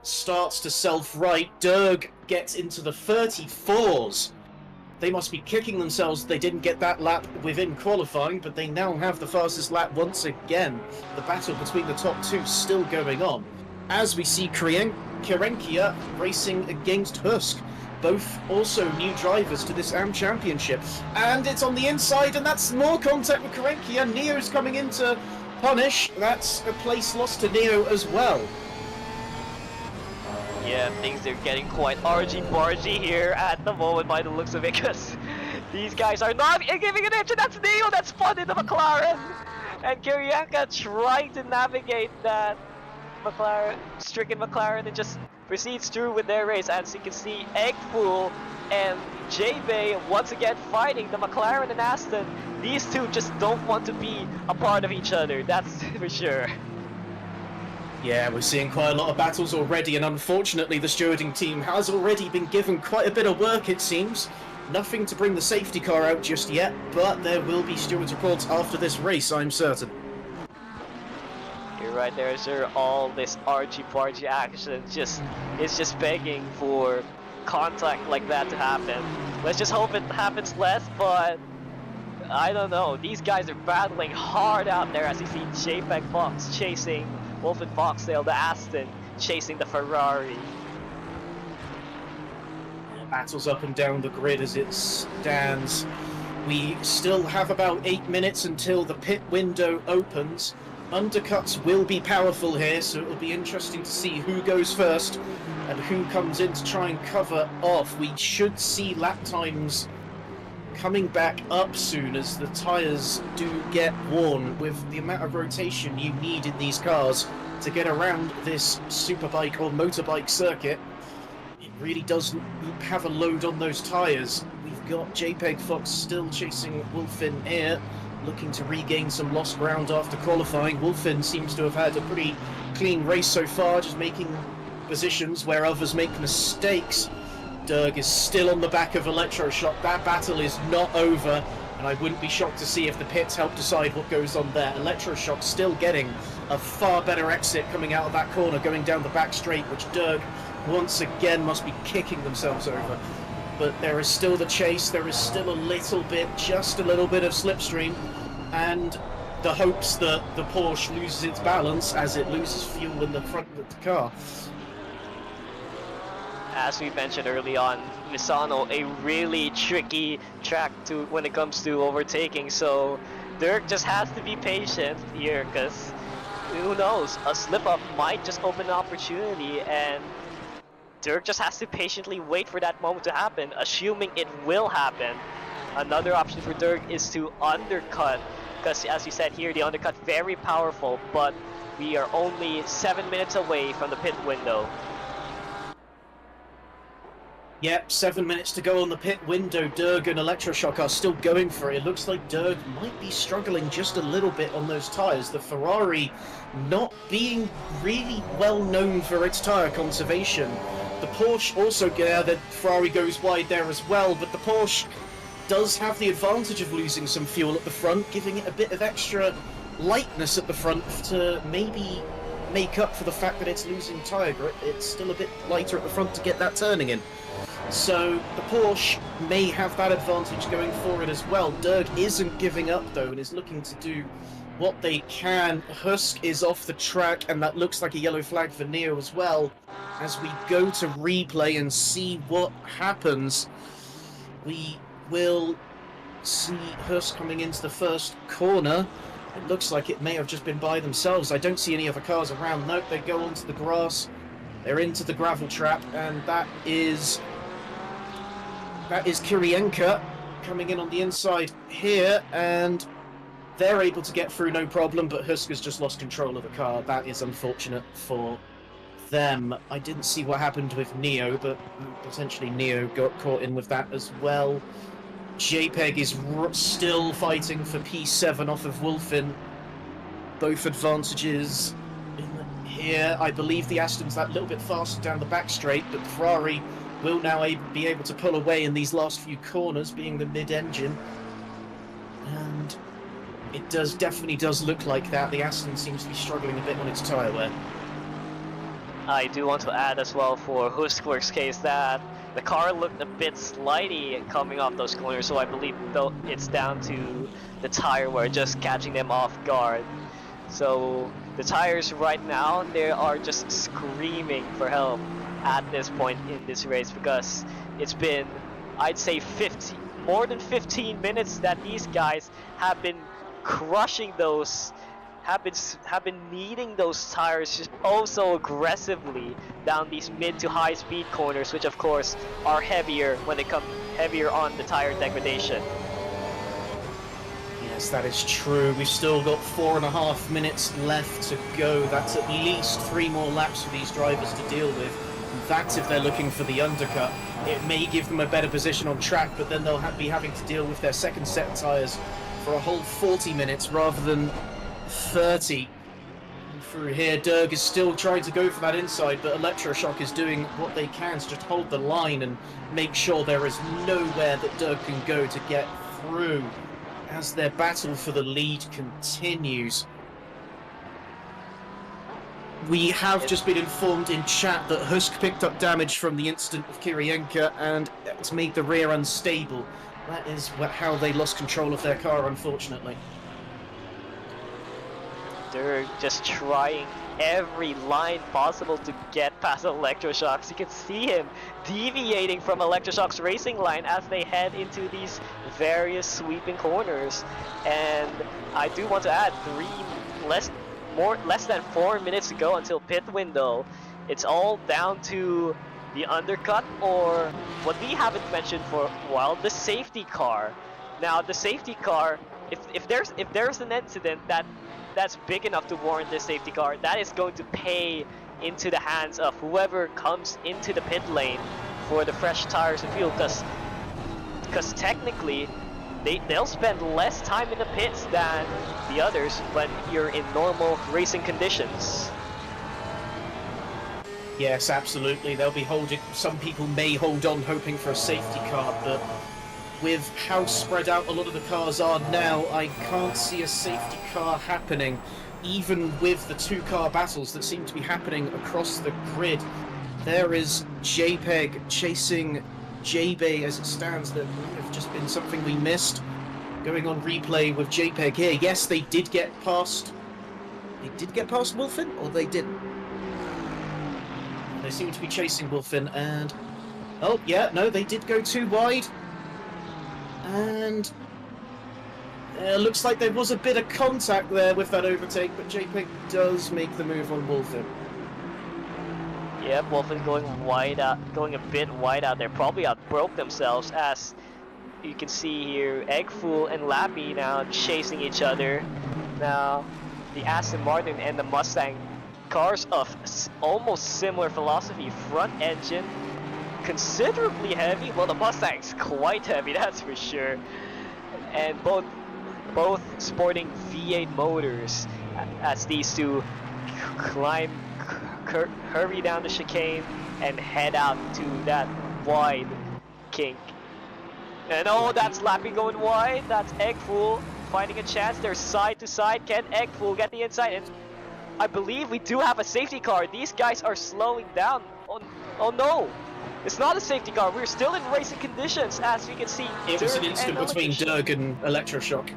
starts to self-right. Derg gets into the 34s. They must be kicking themselves they didn't get that lap within qualifying, but they now have the fastest lap once again. The battle between the top two still going on. As we see Kerenkia racing against Husk. Both also new drivers to this AM Championship. And it's on the inside, and that's more contact with Kerenkia. Neo's coming in to punish. That's a place lost to Neo as well. Yeah, things are getting quite argy-bargy here at the moment by the looks of it, because these guys are not giving an inch, and that's Neo that spun in the McLaren! And Kirianka trying to navigate that stricken McLaren and just proceeds through with their race. As you can see, Eggfool and J-Bay once again fighting the McLaren and Aston. These two just don't want to be a part of each other, that's for sure. Yeah, we're seeing quite a lot of battles already, and unfortunately the stewarding team has already been given quite a bit of work, it seems. Nothing to bring the safety car out just yet, but there will be stewards reports after this race, I'm certain. You're right there, sir. All this argy-bargy action is just begging for contact like that to happen. Let's just hope it happens less, but I don't know. These guys are battling hard out there, as you see JPEG Fox chasing Wolf and Foxtail, the Aston chasing the Ferrari. Battles up and down the grid as it stands. We still have about 8 minutes until the pit window opens. Undercuts will be powerful here, so it'll be interesting to see who goes first and who comes in to try and cover off. We should see lap times coming back up soon as the tyres do get worn. With the amount of rotation you need in these cars to get around this superbike or motorbike circuit, it really does have a load on those tyres. We've got JPEG Fox still chasing Wolfin here, looking to regain some lost ground after qualifying. Wolfin seems to have had a pretty clean race so far, just making positions where others make mistakes. Derg is still on the back of Electroshock. That battle is not over, and I wouldn't be shocked to see if the pits help decide what goes on there. Electroshock still getting a far better exit coming out of that corner, going down the back straight, which Derg once again must be kicking themselves over. But there is still the chase, there is still a little bit, just a little bit of slipstream, and the hopes that the Porsche loses its balance as it loses fuel in the front of the car. As we mentioned early on, Misano, a really tricky track to when it comes to overtaking, so Dirk just has to be patient here, because who knows, a slip-up might just open an opportunity, and Dirk just has to patiently wait for that moment to happen, assuming it will happen. Another option for Dirk is to undercut, because as you said here, the undercut very powerful, but we are only 7 minutes away from the pit window. Yep, 7 minutes to go on the pit window. Derg and Electroshock are still going for it. It looks like Derg might be struggling just a little bit on those tyres. The Ferrari not being really well known for its tyre conservation. The Porsche also, yeah, the Ferrari goes wide there as well, but the Porsche does have the advantage of losing some fuel at the front, giving it a bit of extra lightness at the front to maybe make up for the fact that it's losing tyre grip. It's still a bit lighter at the front to get that turning in. So the Porsche may have that advantage going forward as well. Derg isn't giving up though and is looking to do what they can. Husk is off the track and that looks like a yellow flag for Neo as well. As we go to replay and see what happens, we will see Husk coming into the first corner. It looks like it may have just been by themselves. I don't see any other cars around. Nope, they go onto the grass. They're into the gravel trap, and that is Kirienka coming in on the inside here, and they're able to get through no problem, but Husk has just lost control of the car. That is unfortunate for them. I didn't see what happened with Neo, but potentially Neo got caught in with that as well. JPEG is still fighting for P7 off of Wolfin. Both advantages in here. I believe the Aston's that little bit faster down the back straight, but the Ferrari will now be able to pull away in these last few corners, being the mid-engine. And it definitely does look like that. The Aston seems to be struggling a bit on its tyre wear. I do want to add as well for Huskwerk's case that the car looked a bit slidey coming off those corners, so I believe it's down to the tire wear just catching them off guard. So the tires right now, they are just screaming for help at this point in this race, because it's been, I'd say, more than 15 minutes that these guys have been crushing those, have been kneading those tires just oh so aggressively down these mid to high speed corners, which of course are heavier when they come heavier on the tire degradation. Yes, that is true. We've still got 4.5 minutes left to go. That's at least 3 more laps for these drivers to deal with. That's if they're looking for the undercut. It may give them a better position on track, but then they'll be having to deal with their second set of tyres for a whole 40 minutes rather than 30. And through here, Derg is still trying to go for that inside, but Electroshock is doing what they can to just hold the line and make sure there is nowhere that Derg can go to get through as their battle for the lead continues. We have just been informed in chat that Husk picked up damage from the incident of Kirienka and it's made the rear unstable. That is how they lost control of their car, unfortunately. They're just trying every line possible to get past Electroshocks. You can see him deviating from Electroshock's racing line as they head into these various sweeping corners. And I do want to add less than 4 minutes to go until pit window. It's all down to the undercut, or what we haven't mentioned for a while, the safety car. Now the safety car, if there's an incident that's big enough to warrant this safety car, that is going to pay into the hands of whoever comes into the pit lane for the fresh tires and fuel, because technically they'll spend less time in the pits than the others when you're in normal racing conditions. Yes, absolutely. They'll be holding. Some people may hold on hoping for a safety car, but with how spread out a lot of the cars are now, I can't see a safety car happening, even with the 2-car battles that seem to be happening across the grid. There is JPEG chasing JBay as it stands. There might have just been something we missed. Going on replay with JPEG here. Yes, they did get past. They did get past Wolfin, or they didn't? They seem to be chasing Wolfin, and oh yeah, no, they did go too wide. And looks like there was a bit of contact there with that overtake, but JPEG does make the move on Wolfin. Yep, Wolfin going wide out, going a bit wide out there. Probably outbroke themselves, as you can see here. Eggfool and Lappy now chasing each other. Now, the Aston Martin and the Mustang, cars of almost similar philosophy, front engine, considerably heavy. Well, the Mustang's quite heavy, that's for sure. And both sporting V8 motors as these two climb, hurry down the chicane and head out to that wide kink. And oh, that's Lappy going wide. That's Eggfool finding a chance. They're side to side. Can Eggfool get the inside? And I believe we do have a safety car. These guys are slowing down. Oh no! It's not a safety car. We're still in racing conditions, as we can see. It was an instant between Dirk and Electroshock.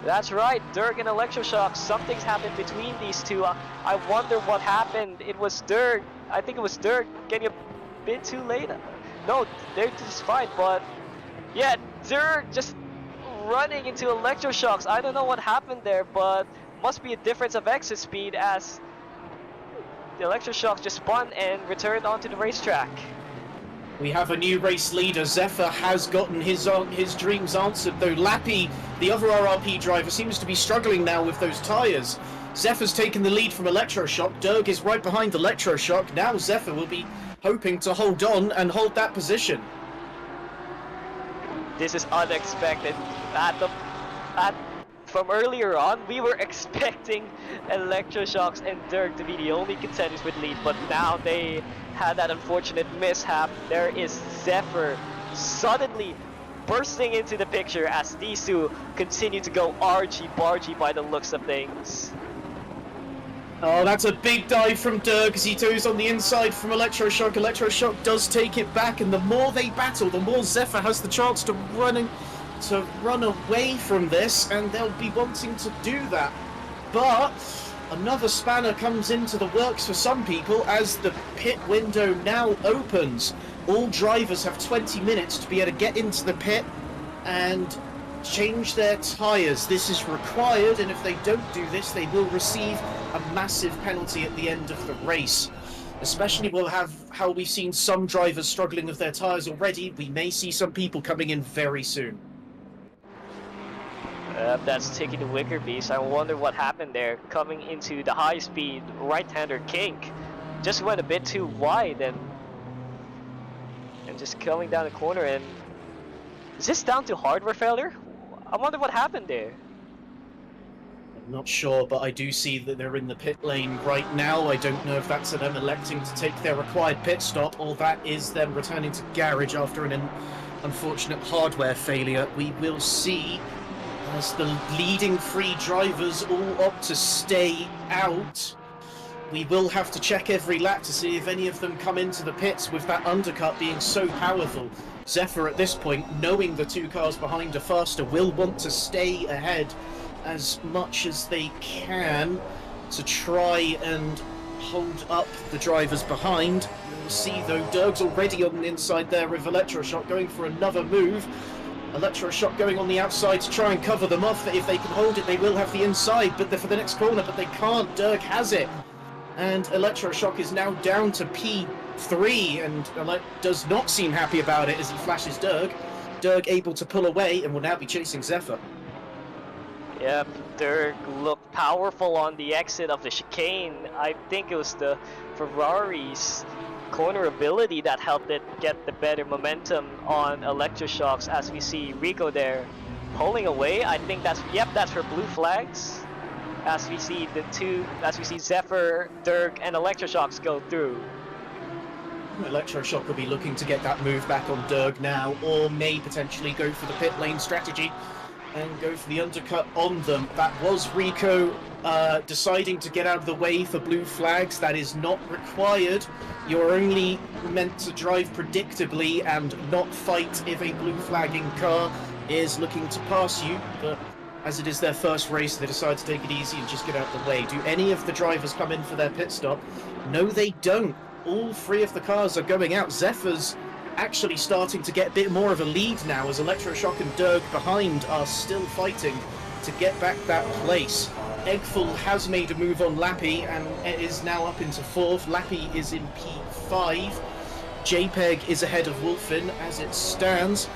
That's right, Dirk and Electroshock. Something's happened between these two. I wonder what happened. It was Dirk. I think it was Dirk getting a bit too late. No, they're just fine, but yeah, Dirk just running into Electroshocks. I don't know what happened there, but must be a difference of exit speed as the Electroshocks just spun and returned onto the racetrack. We have a new race leader. Zephyr has gotten his dreams answered, though Lappy, the other RRP driver, seems to be struggling now with those tyres. Zephyr's taken the lead from Electroshock. Dirk is right behind Electroshock. Now Zephyr will be hoping to hold on and hold that position. This is unexpected. From earlier on, we were expecting Electroshocks and Dirk to be the only contenders with lead, but now they had that unfortunate mishap. There is Zephyr suddenly bursting into the picture as these two continue to go argy-bargy by the looks of things. Oh, that's a big dive from Dirk as he goes on the inside from Electroshock. Electroshock does take it back, and the more they battle, the more Zephyr has the chance to run away from this, and they'll be wanting to do that. But another spanner comes into the works for some people as the pit window now opens. All drivers have 20 minutes to be able to get into the pit and change their tyres. This is required, and if they don't do this, they will receive a massive penalty at the end of the race. Especially we'll have how we've seen some drivers struggling with their tyres already. We may see some people coming in very soon. That's taking the Wicker Beast. I wonder what happened there. Coming into the high-speed right-hander kink, just went a bit too wide and just coming down the corner. And is this down to hardware failure? I wonder what happened there. I'm not sure, but I do see that they're in the pit lane right now. I don't know if that's them electing to take their required pit stop, or that is them returning to garage after an unfortunate hardware failure. We will see, as the leading three drivers all opt to stay out. We will have to check every lap to see if any of them come into the pits with that undercut being so powerful. Zephyr at this point, knowing the two cars behind are faster, will want to stay ahead as much as they can to try and hold up the drivers behind. We'll see though, Dirk's already on the inside there with Electroshock going for another move. Electroshock going on the outside to try and cover them off. If they can hold it, they will have the inside, but they're for the next corner, but they can't. Dirk has it. And Electroshock is now down to P3, and does not seem happy about it as he flashes Dirk. Dirk able to pull away and will now be chasing Zephyr. Yep, Dirk looked powerful on the exit of the chicane. I think it was the Ferrari's corner ability that helped it get the better momentum on Electroshocks, as we see Rico there pulling away. I think that's for blue flags. As we see Zephyr, Dirk, and Electroshocks go through. Electroshock will be looking to get that move back on Dirk now, or may potentially go for the pit lane strategy and go for the undercut on them. That was Rico deciding to get out of the way for blue flags. That is not required. You're only meant to drive predictably and not fight if a blue flagging car is looking to pass you, but as it is their first race, they decide to take it easy and just get out of the way. Do any of the drivers come in for their pit stop? No, they don't. All three of the cars are going out. Zephyr's actually starting to get a bit more of a lead now, as Electroshock and Dirk behind are still fighting to get back that place. Eggful has made a move on Lappy and is now up into fourth. Lappy is in P5. JPEG is ahead of Wolfin as it stands.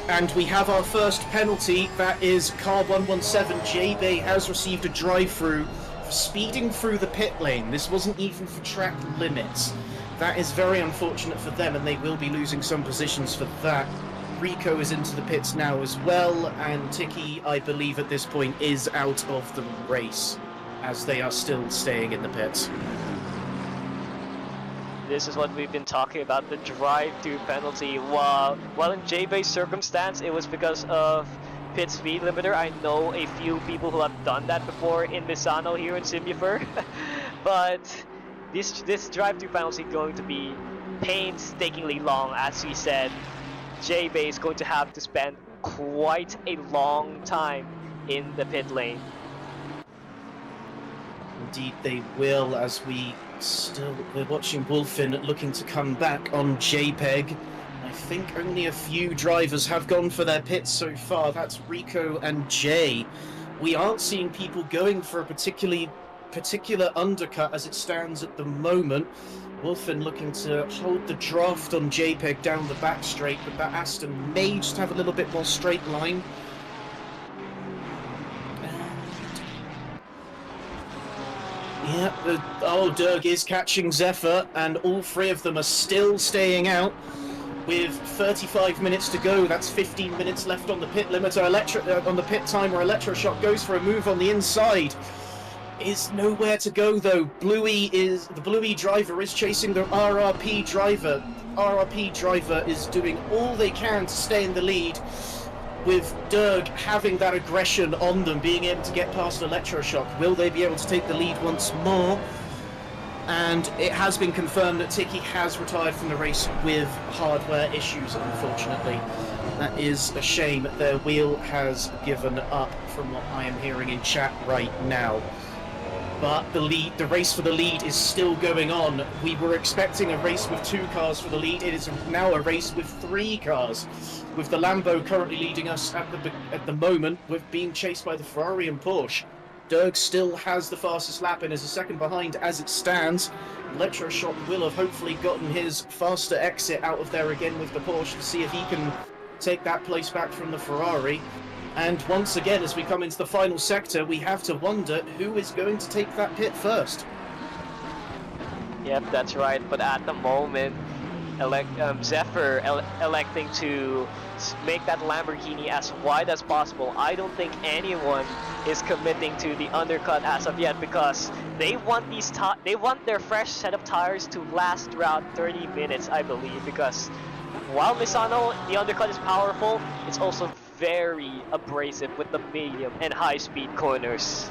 And we have our first penalty. That is car 117. J-Bay has received a drive-through for speeding through the pit lane. This wasn't even for track limits. That is very unfortunate for them, and they will be losing some positions for that. Rico is into the pits now as well, and Tiki, I believe at this point, is out of the race, as they are still staying in the pits. This is what we've been talking about, the drive-through penalty. While in J-Bay's circumstance, it was because of pit speed limiter. I know a few people who have done that before in Misano here in Simufur. But this drive-through penalty is going to be painstakingly long, as we said. J-Bay is going to have to spend quite a long time in the pit lane. Indeed they will, as we're watching Wolfin looking to come back on JPEG. I think only a few drivers have gone for their pits so far. That's Rico and Jay. We aren't seeing people going for a particular undercut as it stands at the moment. Wolfin looking to hold the draft on JPEG down the back straight, but that Aston may just have a little bit more straight line. Yeah, Dirk is catching Zephyr, and all three of them are still staying out with 35 minutes to go. That's 15 minutes left on the pit limiter. On the pit timer, Electroshock goes for a move on the inside. Is nowhere to go though. The Bluey driver is chasing the RRP driver. RRP driver is doing all they can to stay in the lead, with Derg having that aggression on them, being able to get past Electroshock. Will they be able to take the lead once more? And it has been confirmed that Tiki has retired from the race with hardware issues, unfortunately. That is a shame. Their wheel has given up, from what I am hearing in chat right now. But the race for the lead is still going on. We were expecting a race with 2 cars for the lead. It is now a race with 3 cars, with the Lambo currently leading us at the moment, with being chased by the Ferrari and Porsche. Derg still has the fastest lap and is a second behind as it stands. Electroshock will have hopefully gotten his faster exit out of there again with the Porsche to see if he can take that place back from the Ferrari. And once again, as we come into the final sector, we have to wonder who is going to take that pit first. Yep, that's right. But at the moment, Zephyr electing to make that Lamborghini as wide as possible. I don't think anyone is committing to the undercut as of yet, because they want their fresh set of tires to last throughout 30 minutes, I believe. Because while Misano, the undercut is powerful, it's also very abrasive with the medium and high-speed corners.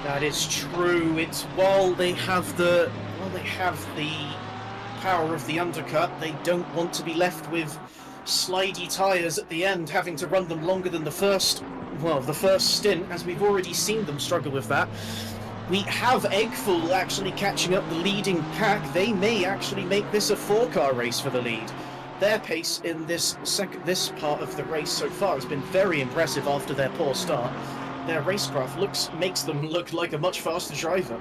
That is true. It's while they have the power of the undercut, they don't want to be left with slidey tires at the end, having to run them longer than the first stint, as we've already seen them struggle with that. We have Eggful actually catching up the leading pack. They may actually make this a 4-car race for the lead. Their pace in this part of the race so far has been very impressive after their poor start. Their racecraft makes them look like a much faster driver.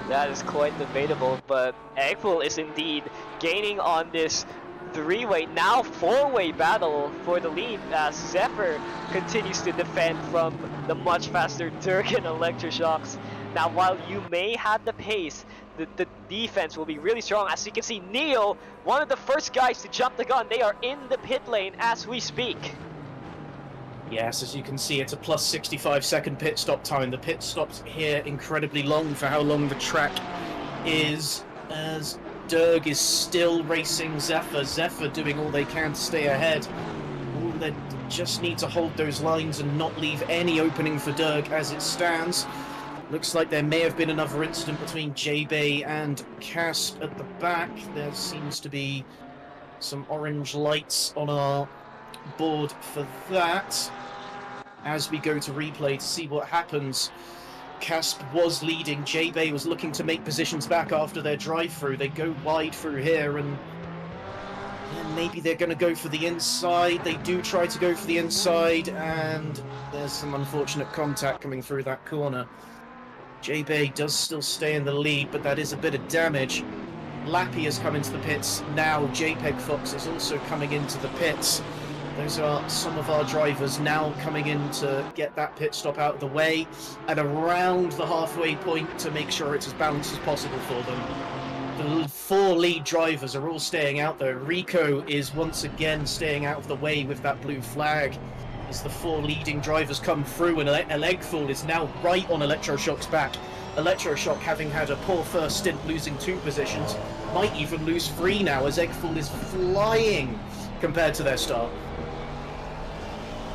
That is quite debatable, but Eggful is indeed gaining on this 3-way, now 4-way battle for the lead, as Zephyr continues to defend from the much faster Dirk and Electroshocks. Now, while you may have the pace, the defense will be really strong. As you can see, Neo, one of the first guys to jump the gun, they are in the pit lane as we speak. Yes, as you can see, it's a plus 65-second pit stop time. The pit stops here incredibly long for how long the track is, as Derg is still racing Zephyr. Zephyr doing all they can to stay ahead. They just need to hold those lines and not leave any opening for Derg as it stands. Looks like there may have been another incident between J-Bay and Casp at the back. There seems to be some orange lights on our board for that. As we go to replay to see what happens, Casp was leading. J-Bay was looking to make positions back after their drive-through. They go wide through here, and maybe they're going to go for the inside. They do try to go for the inside, and there's some unfortunate contact coming through that corner. J-Bay does still stay in the lead, but that is a bit of damage. Lappy has come into the pits. Now JPEG Fox is also coming into the pits. Those are some of our drivers now coming in to get that pit stop out of the way and around the halfway point to make sure it's as balanced as possible for them. The 4 lead drivers are all staying out there. Rico is once again staying out of the way with that blue flag as the 4 leading drivers come through, and Elegful is now right on Electroshock's back. Electroshock, having had a poor first stint, losing 2 positions, might even lose 3 now as Eggful is flying compared to their start.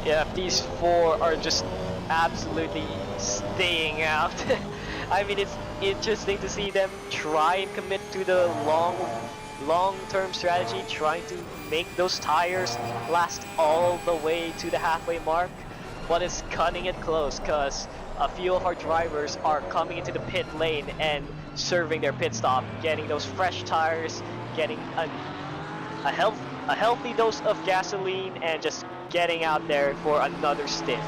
Yeah, these 4 are just absolutely staying out. I mean, it's interesting to see them try and commit to the long-term strategy, trying to make those tires last all the way to the halfway mark, but it's cutting it close because a few of our drivers are coming into the pit lane and serving their pit stop, getting those fresh tires, getting a healthy dose of gasoline, and just getting out there for another stint.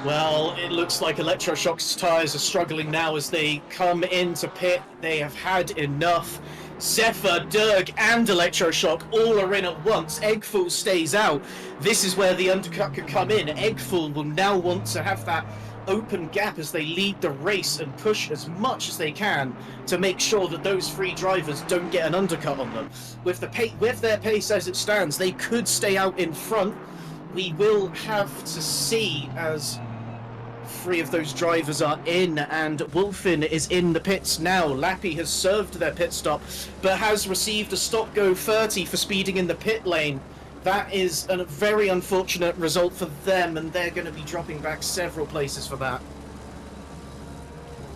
Well, it looks like Electroshock's tyres are struggling now as they come into pit. They have had enough. Zephyr, Derg, and Electroshock all are in at once. Eggful stays out. This is where the undercut could come in. Eggful will now want to have that open gap as they lead the race and push as much as they can to make sure that those 3 drivers don't get an undercut on them. With their pace as it stands, they could stay out in front. We will have to see as 3 of those drivers are in, and Wolfin is in the pits now. Lappy has served their pit stop, but has received a stop-go 30 for speeding in the pit lane. That is a very unfortunate result for them, and they're going to be dropping back several places for that.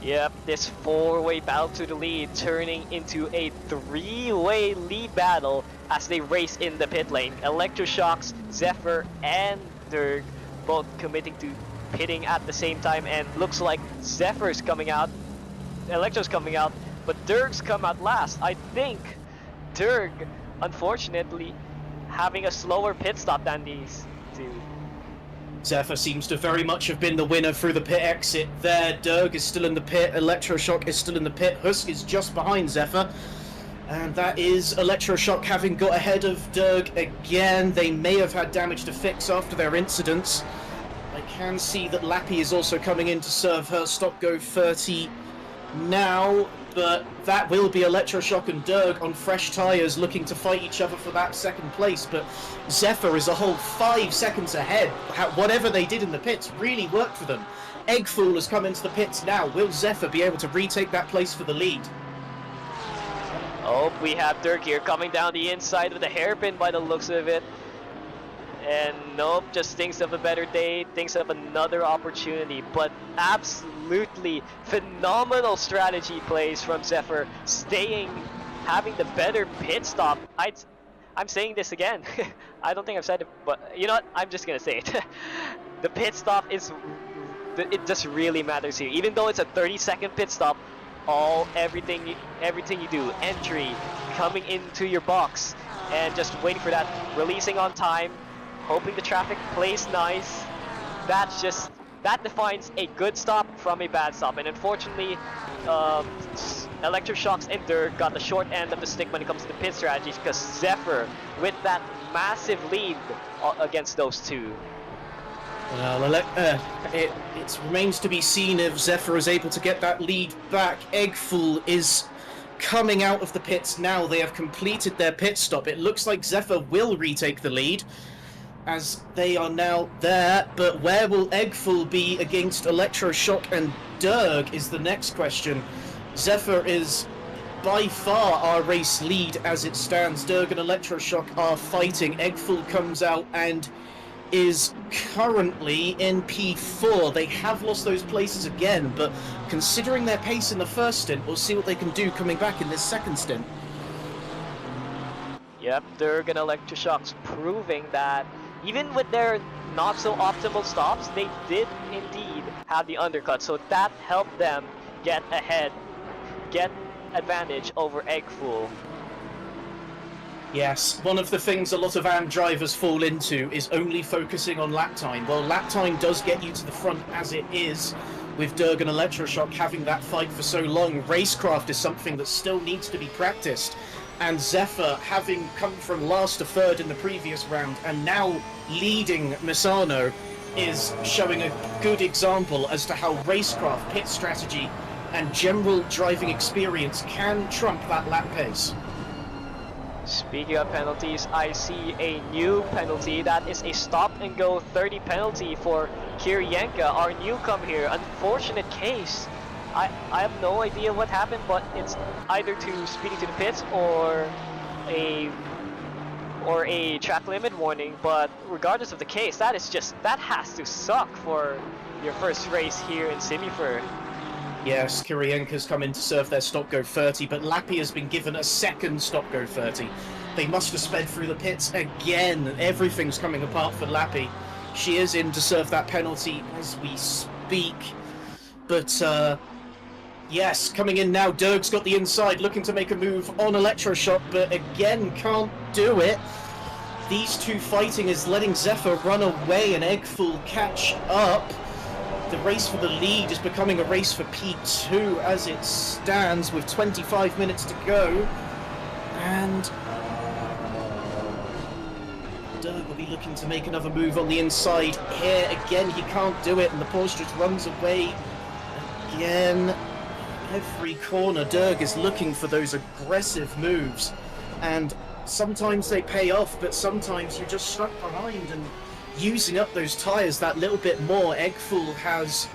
Yep, this 4-way battle to the lead turning into a 3-way lead battle as they race in the pit lane. Electroshocks, Zephyr, and Derg both committing to pitting at the same time, and looks like Zephyr's coming out, Electro's coming out, but Derg's come out last. I think Derg, unfortunately, having a slower pit stop than these 2. Zephyr seems to very much have been the winner through the pit exit there. Derg is still in the pit, Electroshock is still in the pit, Husk is just behind Zephyr. And that is Electroshock having got ahead of Derg again. They may have had damage to fix after their incidents. I can see that Lappy is also coming in to serve her stop-go 30 now, but that will be Electroshock and Derg on fresh tyres looking to fight each other for that 2nd place, but Zephyr is a whole 5 seconds ahead. Whatever they did in the pits really worked for them. Eggful has come into the pits now. Will Zephyr be able to retake that place for the lead? Oh, we have Derg here coming down the inside with a hairpin by the looks of it. And nope, just thinks of a better day, thinks of another opportunity, but absolutely phenomenal strategy plays from Zephyr, having the better pit stop. I'm saying this again. I don't think I've said it, but you know what? I'm just gonna say it. The pit stop it just really matters here. Even though it's a 30-second pit stop, everything you do, entry, coming into your box, and just waiting for that, releasing on time, hoping the traffic plays nice, that defines a good stop from a bad stop. And unfortunately, Electroshocks and Derg got the short end of the stick when it comes to the pit strategies, because Zephyr with that massive lead against those 2. Well, it remains to be seen if Zephyr is able to get that lead back. Eggful is coming out of the pits now. They have completed their pit stop. It looks like Zephyr will retake the lead as they are now there, but where will Eggful be against Electroshock and Derg is the next question. Zephyr is by far our race lead as it stands. Derg and Electroshock are fighting. Eggful comes out and is currently in P4. They have lost those places again, but considering their pace in the first stint, we'll see what they can do coming back in this 2nd stint. Yep, Derg and Electroshocks proving that even with their not so optimal stops, they did indeed have the undercut, so that helped them get ahead, get advantage over Eggful. Yes, one of the things a lot of AM drivers fall into is only focusing on lap time. Well, lap time does get you to the front as it is, with Derg and Electroshock having that fight for so long. Racecraft is something that still needs to be practiced. And Zephyr, having come from last to third in the previous round and now leading Misano, is showing a good example as to how racecraft, pit strategy, and general driving experience can trump that lap pace. Speaking of penalties, I see a new penalty. That is a stop-and-go 30 penalty for Kirienka, our newcomer here. Unfortunate case. I have no idea what happened, but it's either too speedy to the pits or a track limit warning. But regardless of the case, that has to suck for your first race here in Simufur. Yes, Kirienka's come in to serve their stop-go 30, but Lappy has been given a second stop-go 30. They must have sped through the pits again. Everything's coming apart for Lappy. She is in to serve that penalty as we speak. But, yes, coming in now, Dirk's got the inside, looking to make a move on Electroshock, but again, can't do it. These two fighting is letting Zephyr run away and Eggful catch up. The race for the lead is becoming a race for P2 as it stands with 25 minutes to go. And Dirk will be looking to make another move on the inside here. Again, he can't do it, and the Porsche just runs away again. Every corner, Dirk is looking for those aggressive moves, and sometimes they pay off, but sometimes you're just stuck behind and using up those tyres that little bit more. Eggful has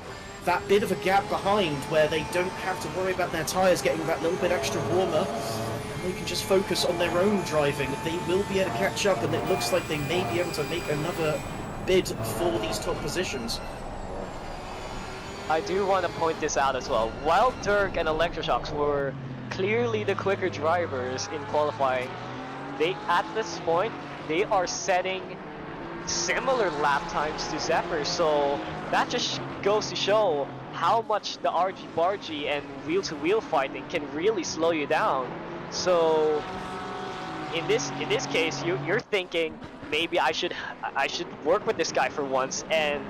that bit of a gap behind where they don't have to worry about their tyres getting that little bit extra warmer, and they can just focus on their own driving. They will be able to catch up, and it looks like they may be able to make another bid for these top positions. I do want to point this out as well. While Dirk and Electroshocks were clearly the quicker drivers in qualifying, at this point they are setting similar lap times to Zephyr, so that just goes to show how much the argy-bargy and wheel-to-wheel fighting can really slow you down. So in this case, you're thinking maybe I should work with this guy for once and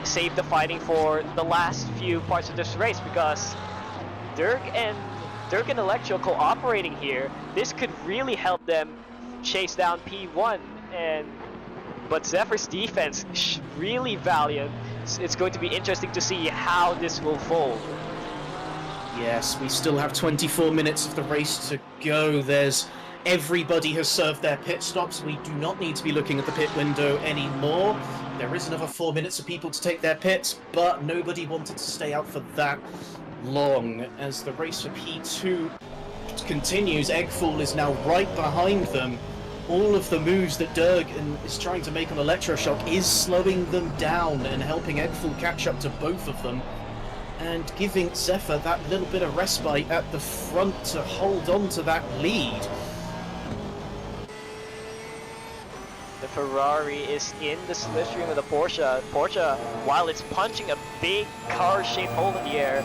save the fighting for the last few parts of this race, because Dirk and Electro cooperating here, this could really help them chase down P1. But Zephyr's defense is really valiant. It's going to be interesting to see how this will fold. Yes, we still have 24 minutes of the race to go. Everybody has served their pit stops. We do not need to be looking at the pit window anymore. There is another 4 minutes for people to take their pits, but nobody wanted to stay out for that long. As the race for P2 continues, Eggful is now right behind them. All of the moves that Dirk is trying to make on Electroshock is slowing them down and helping Eggful catch up to both of them, and giving Zephyr that little bit of respite at the front to hold on to that lead. The Ferrari is in the slipstream of the Porsche. Porsche, while it's punching a big car-shaped hole in the air,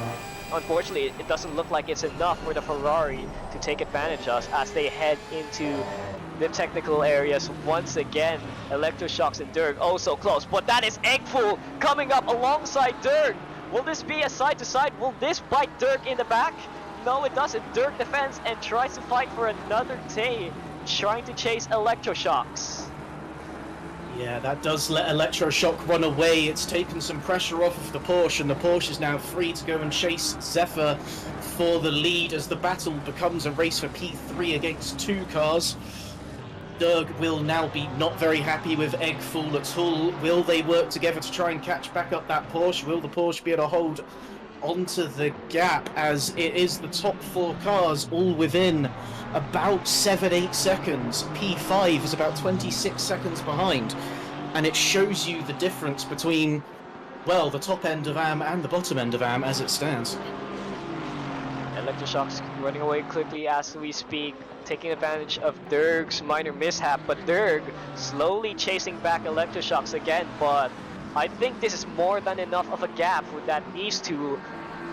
unfortunately it doesn't look like it's enough for the Ferrari to take advantage of as they head into the technical areas once again. Electroshocks and Dirk oh so close, but that is Eggful coming up alongside Dirk. Will this be a side-to-side? Will this bite Dirk in the back? No, it doesn't. Dirk defends and tries to fight for another Tay, trying to chase Electroshocks. Yeah, that does let Electroshock run away. It's taken some pressure off of the Porsche, and the Porsche is now free to go and chase Zephyr for the lead as the battle becomes a race for P3 against two cars. Dirk will now be not very happy with Eggful at all. Will they work together to try and catch back up that Porsche? Will the Porsche be able to hold onto the gap, as it is the top four cars all within about 7-8 seconds. P5 is about 26 seconds behind, and it shows you the difference between, well, the top end of AM and the bottom end of AM as it stands. Electroshocks running away quickly as we speak, taking advantage of Dirk's minor mishap, but Dirk slowly chasing back Electroshocks again. But I think this is more than enough of a gap with that these two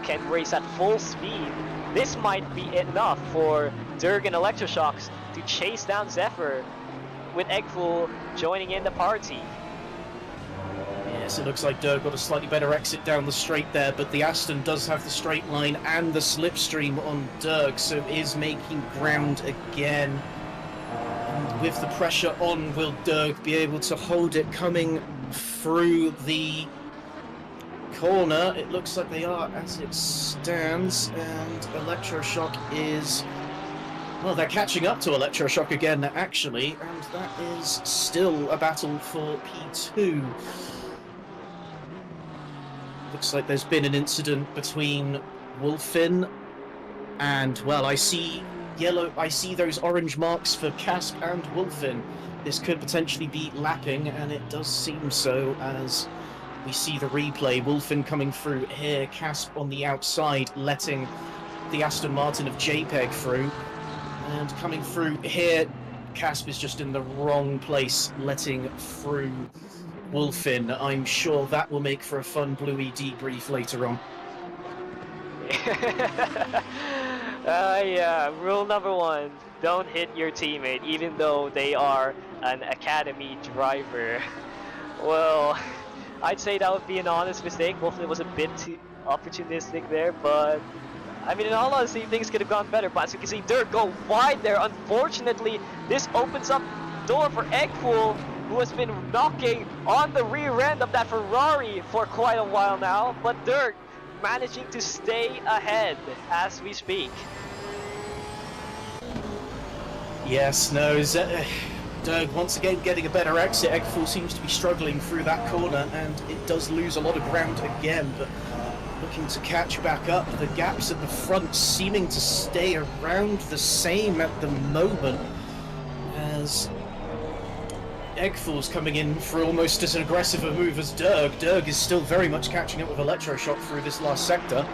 can race at full speed. This might be enough for Dirk and Electroshocks to chase down Zephyr, with Eggful joining in the party. Yes, it looks like Dirk got a slightly better exit down the straight there, but the Aston does have the straight line and the slipstream on Dirk, so is making ground again. And with the pressure on, will Dirk be able to hold it coming through the corner? It looks like they are as it stands, and Electroshock is... Well, they're catching up to Electroshock again, actually, and that is still a battle for P2. Looks like there's been an incident between Wolfin and, well, I see those orange marks for Casp and Wolfin. This could potentially be lapping, and it does seem so as we see the replay. Wolfin coming through here, Casp on the outside, letting the Aston Martin of JPEG through. And coming through here, Casp is just in the wrong place, letting through Wolfin. I'm sure that will make for a fun Bluey debrief later on. Yeah, rule number 1, don't hit your teammate, even though they are an academy driver. Well, I'd say that would be an honest mistake. Wolfin was a bit too opportunistic there, but I mean, in all honesty, things could have gone better. But as you can see, Dirk go wide there. Unfortunately, this opens up door for Eggfool, who has been knocking on the rear end of that Ferrari for quite a while now. But Dirk managing to stay ahead as we speak. Yes, no, Dirk once again getting a better exit. Eggfool seems to be struggling through that corner, and it does lose a lot of ground again, but looking to catch back up. The gaps at the front seeming to stay around the same at the moment, as Eggfool's coming in for almost as aggressive a move as Dirk. Dirk is still very much catching up with Electroshock through this last sector.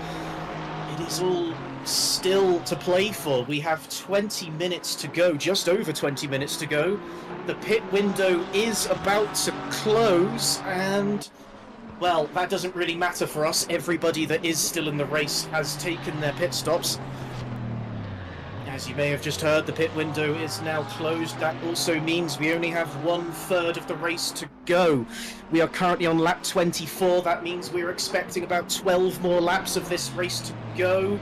It is all still to play for. We have 20 minutes to go, just over 20 minutes to go. The pit window is about to close, and well, that doesn't really matter for us. Everybody that is still in the race has taken their pit stops. As you may have just heard, the pit window is now closed. That also means we only have 1/3 of the race to go. We are currently on lap 24. That means we're expecting about 12 more laps of this race to go.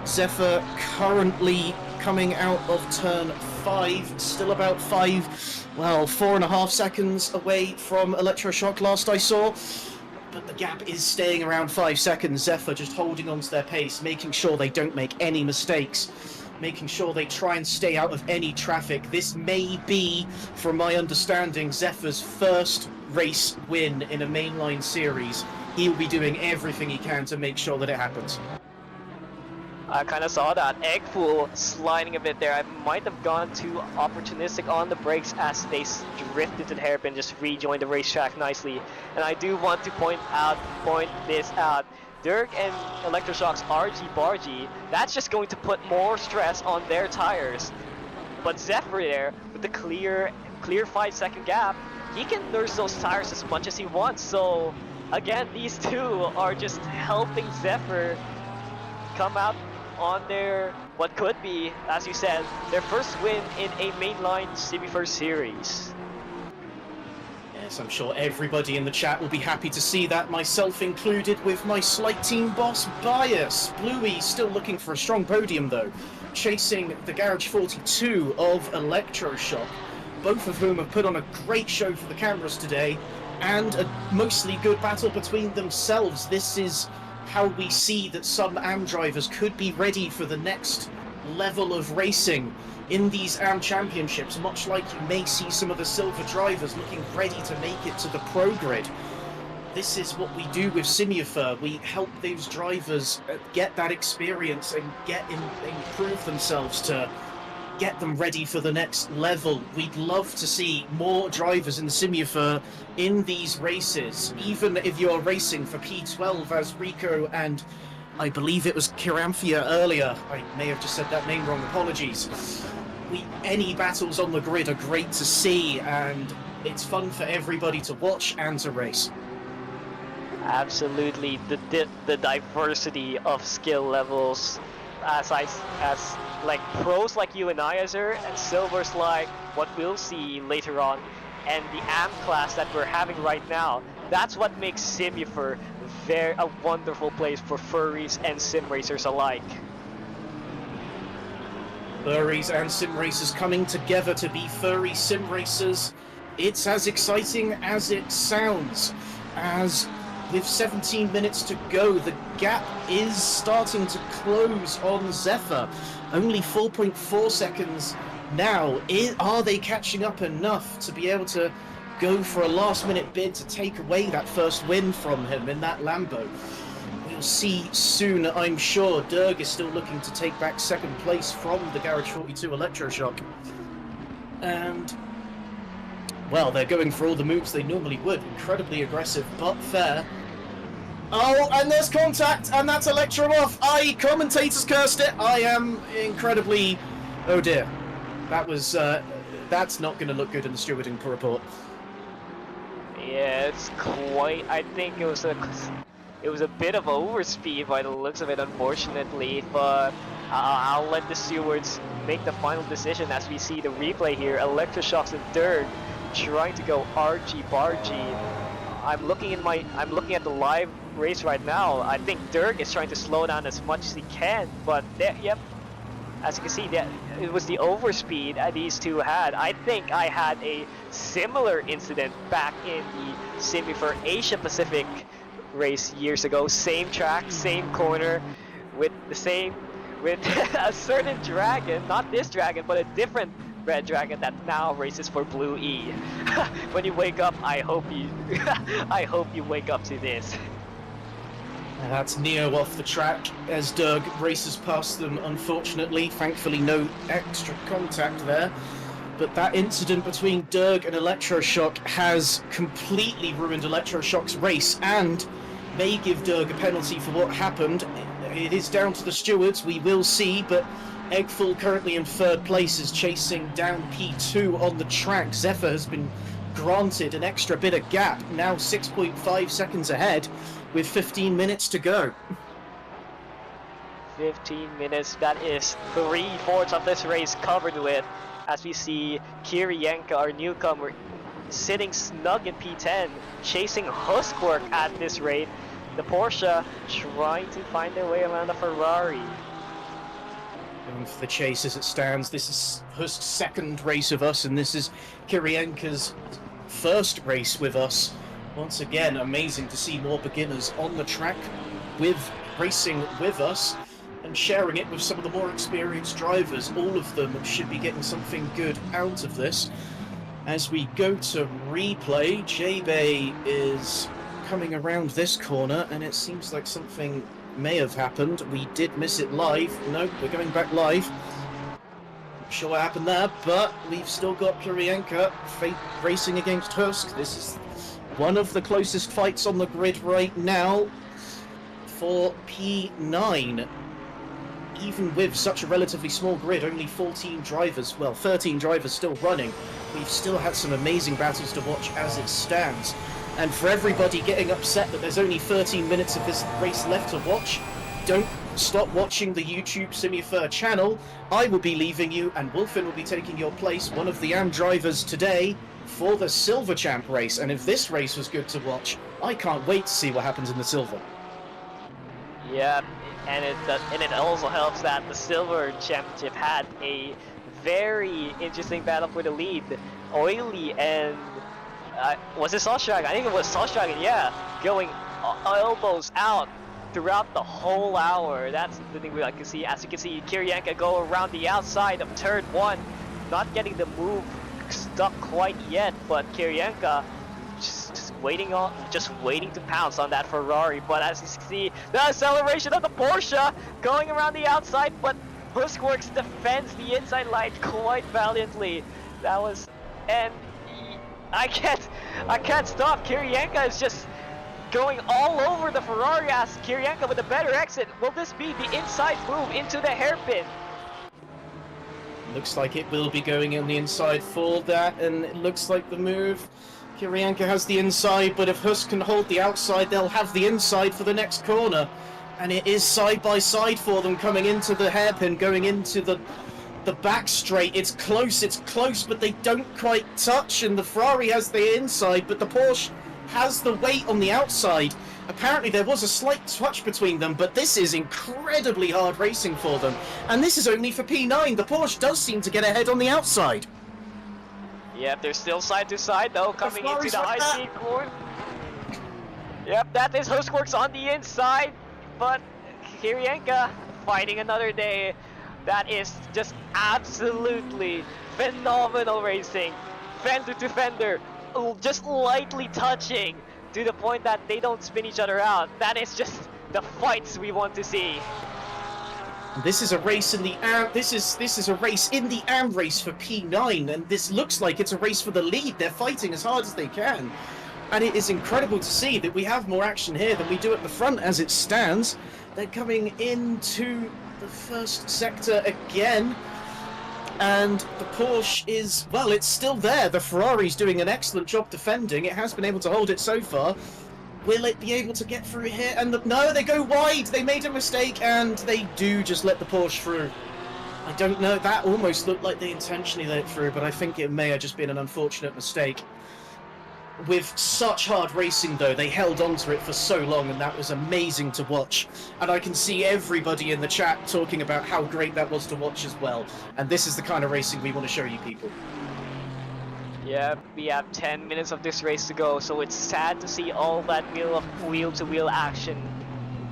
Zephyr currently coming out of turn 5, still about 4.5 seconds away from Electroshock last I saw. But the gap is staying around 5 seconds. Zephyr just holding on to their pace, making sure they don't make any mistakes, making sure they try and stay out of any traffic. This may be, from my understanding, Zephyr's first race win in a mainline series. He'll be doing everything he can to make sure that it happens. I kind of saw that. Eggfool sliding a bit there. I might have gone too opportunistic on the brakes as they drifted to the hairpin, just rejoined the racetrack nicely. And I do want to point this out. Dirk and Electroshock's argy-bargy, that's just going to put more stress on their tires. But Zephyr there, with the clear 5-second gap, he can nurse those tires as much as he wants. So again, these two are just helping Zephyr come out on their, what could be, as you said, their first win in a mainline Simufur series. Yes, I'm sure everybody in the chat will be happy to see that, myself included, with my slight team boss bias. Bluey still looking for a strong podium though, chasing the Garage 42 of Electroshock, both of whom have put on a great show for the cameras today, and a mostly good battle between themselves. This is how we see that some AM drivers could be ready for the next level of racing in these AM championships, much like you may see some of the silver drivers looking ready to make it to the pro grid. This is what we do with Simufur. We help those drivers get that experience and improve themselves to get them ready for the next level. We'd love to see more drivers in Simufur in these races, even if you're racing for P12 as Rico and I believe it was Kiramphia earlier. I may have just said that name wrong, apologies. Any battles on the grid are great to see, and it's fun for everybody to watch and to race. Absolutely, the diversity of skill levels, as like pros like you and I, Azure, and silvers like what we'll see later on and the AM class that we're having right now, that's what makes Simufur a wonderful place for furries and sim racers alike. Furries and sim racers coming together to be furry sim racers. It's as exciting as it sounds, as with 17 minutes to go, the gap is starting to close on Zephyr. Only 4.4 seconds now. Are they catching up enough to be able to go for a last-minute bid to take away that first win from him in that Lambo? We'll see soon, I'm sure. Derg is still looking to take back second place from the Garage 42 Electroshock. And, well, they're going for all the moves they normally would. Incredibly aggressive, but fair. Oh, and there's contact, and that's Electro off. Commentators cursed it. I am incredibly... Oh dear. That was... that's not going to look good in the stewarding report. Yeah, it's quite... I think it was a bit of overspeed by the looks of it, unfortunately, but I'll let the stewards make the final decision as we see the replay here. Electroshocks and Derg trying to go argy-bargy. I'm looking at the live race right now. I think Derg is trying to slow down as much as he can, but yep, as you can see, it was the overspeed that these two had. I think I had a similar incident back in the Simufur Asia Pacific race years ago. Same track, same corner, with a certain dragon, not this dragon, but a different red dragon that now races for Blue E. When you wake up, I hope you wake up to this. That's Neo off the track as Derg races past them, unfortunately. Thankfully, no extra contact there. But that incident between Derg and Electroshock has completely ruined Electroshock's race and may give Derg a penalty for what happened. It is down to the stewards, we will see, but Eggful currently in third place is chasing down P2 on the track. Zephyr has been granted an extra bit of gap, now 6.5 seconds ahead with 15 minutes to go. 15 minutes, that is 3/4 of this race covered with, as we see Kirienka, our newcomer, sitting snug in P10, chasing Huskwork at this rate. The Porsche trying to find their way around the Ferrari. Going for the chase as it stands. This is Husk's second race with us, and this is Kirienka's first race with us. Once again, amazing to see more beginners on the track racing with us and sharing it with some of the more experienced drivers. All of them should be getting something good out of this. As we go to replay, J-Bay is coming around this corner, and it seems like something may have happened. We did miss it live. No, we're going back live. Not sure what happened there, but we've still got Kirienka racing against Husk. This is one of the closest fights on the grid right now for P9. Even with such a relatively small grid, only 14 drivers, well, 13 drivers still running, we've still had some amazing battles to watch as it stands. And for everybody getting upset that there's only 13 minutes of this race left to watch, don't stop watching the YouTube Simufur channel. I will be leaving you, and Wolfen will be taking your place, one of the AM drivers today, for the Silver Champ race. And if this race was good to watch, I can't wait to see what happens in the Silver. Yeah, and it also helps that the Silver Championship had a very interesting battle for the lead. Oily and was it Sauce Dragon? I think it was Sauce Dragon, yeah, going elbows out throughout the whole hour. That's the thing we like to see. As you can see, Kirienka go around the outside of turn 1, not getting the move stuck quite yet, but Kirienka just waiting to pounce on that Ferrari. But as you see, the acceleration of the Porsche going around the outside, but Huskworks defends the inside line quite valiantly. That was, and I can't stop. Kirienka is just going all over the Ferrari as Kirienka with a better exit. Will this be the inside move into the hairpin? Looks like it will be going on the inside for that, and it looks like the move. Kirienka has the inside, but if Husk can hold the outside, they'll have the inside for the next corner. And it is side by side for them coming into the hairpin, going into the The back straight, it's close, but they don't quite touch, and the Ferrari has the inside, but the Porsche has the weight on the outside. Apparently there was a slight touch between them, but this is incredibly hard racing for them. And this is only for P9. The Porsche does seem to get ahead on the outside. Yep, they're still side to side though, coming into the IC corner. Yep, that is Hostworks on the inside, but Kirienka fighting another day. That is just absolutely phenomenal racing. Fender to fender, just lightly touching to the point that they don't spin each other out. That is just the fights we want to see. This is a race in the this is a race in the AM race for P9, and this looks like it's a race for the lead. They're fighting as hard as they can, and it is incredible to see that we have more action here than we do at the front as it stands. They're coming into the first sector again, and the Porsche is, well, it's still there. The Ferrari's doing an excellent job defending. It has been able to hold it so far. Will it be able to get through here? And no, they go wide. They made a mistake, and they do just let the Porsche through. I don't know. That almost looked like they intentionally let it through, but I think it may have just been an unfortunate mistake. With such hard racing, though, they held on to it for so long, and that was amazing to watch. And I can see everybody in the chat talking about how great that was to watch as well. And this is the kind of racing we want to show you people. Yeah, we have 10 minutes of this race to go, so it's sad to see all that wheel-to-wheel action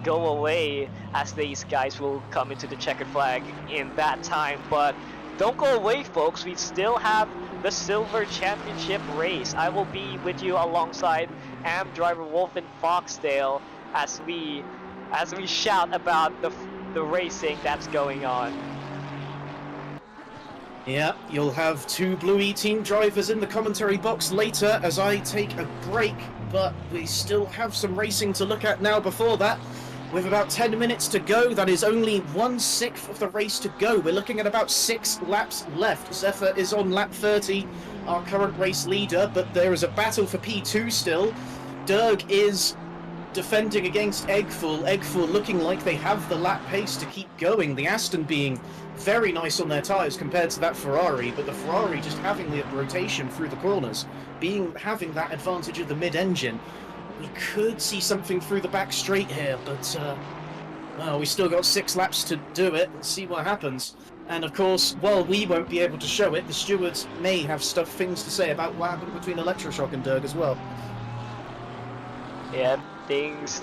go away as these guys will come into the checkered flag in that time. But don't go away, folks. We still have the Silver Championship race. I will be with you alongside AM driver Wolf and Foxdale as we shout about the racing that's going on. Yeah, you'll have two Bluey team drivers in the commentary box later as I take a break, but we still have some racing to look at now before that. With about 10 minutes to go, that is only 1/6 of the race to go. We're looking at about 6 laps left. Zephyr is on lap 30, our current race leader, but there is a battle for P2 still. Derg is defending against Eggful. Eggful looking like they have the lap pace to keep going. The Aston being very nice on their tyres compared to that Ferrari, but the Ferrari just having the rotation through the corners, having that advantage of the mid-engine. We could see something through the back straight here, but well, we still got 6 laps to do it. Let's see what happens. And of course, while we won't be able to show it, the stewards may have things to say about what happened between Electroshock and Derg as well. Yeah, things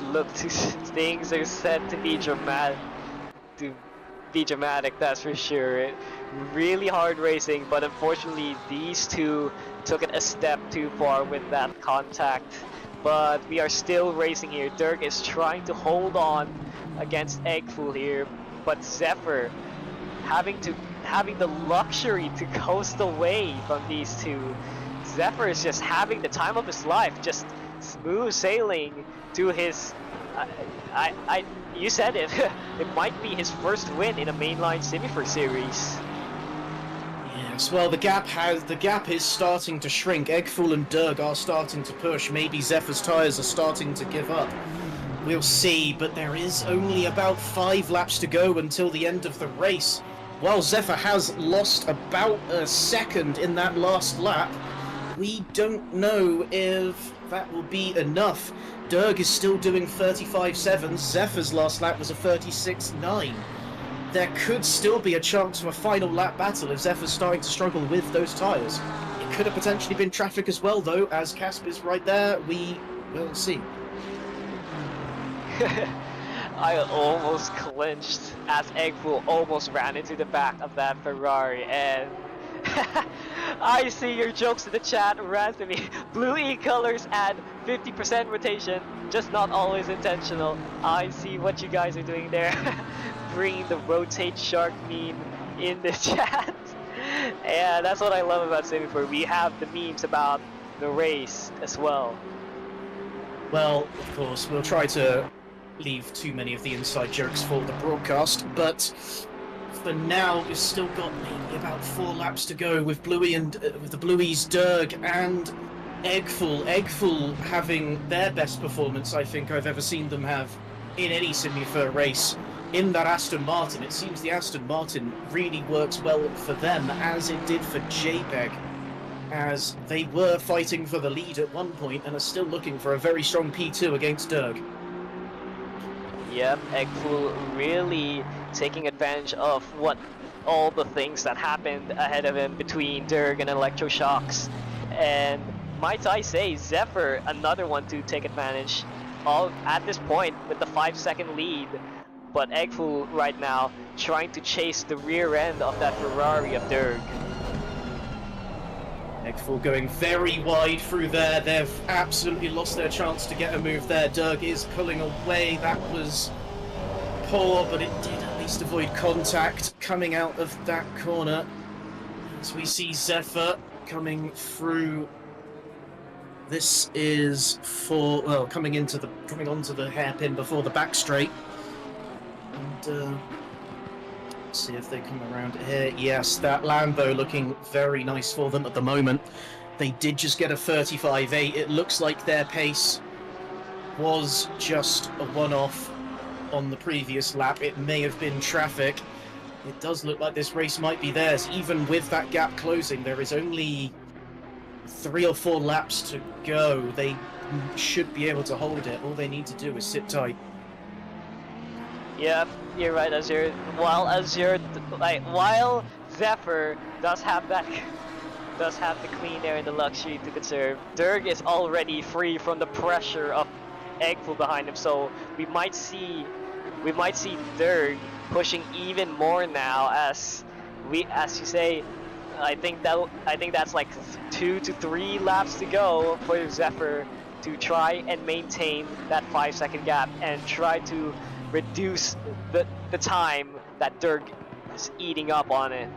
are set to be dramatic, that's for sure. Really hard racing, but unfortunately these two took it a step too far with that contact. But we are still racing here. Derg is trying to hold on against Eggful here, but Zephyr having the luxury to coast away from these two. Zephyr is just having the time of his life, just smooth sailing to his you said it. It might be his first win in a mainline Simufur series. Yes, well, the gap is starting to shrink. Eggful and Derg are starting to push. Maybe Zephyr's tyres are starting to give up. We'll see, but there is only about 5 laps to go until the end of the race. While Zephyr has lost about a second in that last lap, we don't know if that will be enough. Derg is still doing 35.7. Zephyr's last lap was a 36.9. There could still be a chance for a final lap battle if Zephyr's starting to struggle with those tyres. It could have potentially been traffic as well, though, as Casper's right there. We will see. I almost clinched as Eggful almost ran into the back of that Ferrari, and I see your jokes in the chat, randomly. Blue E colors add 50% rotation, just not always intentional. I see what you guys are doing there. Bringing the rotate shark meme in the chat. And that's what I love about Simufur. We have the memes about the race as well. Well, of course, we'll try to leave too many of the inside jokes for the broadcast, but for now we've still got maybe about 4 laps to go with Bluey and with the Blueys, Derg and Eggful. Eggful having their best performance I think I've ever seen them have in any Simufur race. in that Aston Martin. It seems the Aston Martin really works well for them, as it did for JPEG, as they were fighting for the lead at one point and are still looking for a very strong P2 against Derg. Yep, Eggfool really taking advantage of all the things that happened ahead of him between Derg and Electroshocks. And might I say, Zephyr, another one to take advantage of at this point with the 5-second lead. But Eggfool right now trying to chase the rear end of that Ferrari of Derg. Eggfool going very wide through there. They've absolutely lost their chance to get a move there. Derg is pulling away. That was poor, but it did at least avoid contact coming out of that corner. As we see Zephyr coming through. This is coming onto the hairpin before the back straight. And let's see if they come around here. Yes, that Lambo looking very nice for them at the moment. They did just get a 35.8. It looks like their pace was just a one-off on the previous lap. It may have been traffic. It does look like this race might be theirs. Even with that gap closing, there is only 3 or 4 laps to go. They should be able to hold it. All they need to do is sit tight. Yeah, you're right, Azure. While Zephyr does have the clean air and the luxury to conserve, Derg is already free from the pressure of Eggfool behind him. So we might see Derg pushing even more now, as you say. I think that's like 2 to 3 laps to go for Zephyr to try and maintain that 5-second gap and try to reduce the time that Derg is eating up on it.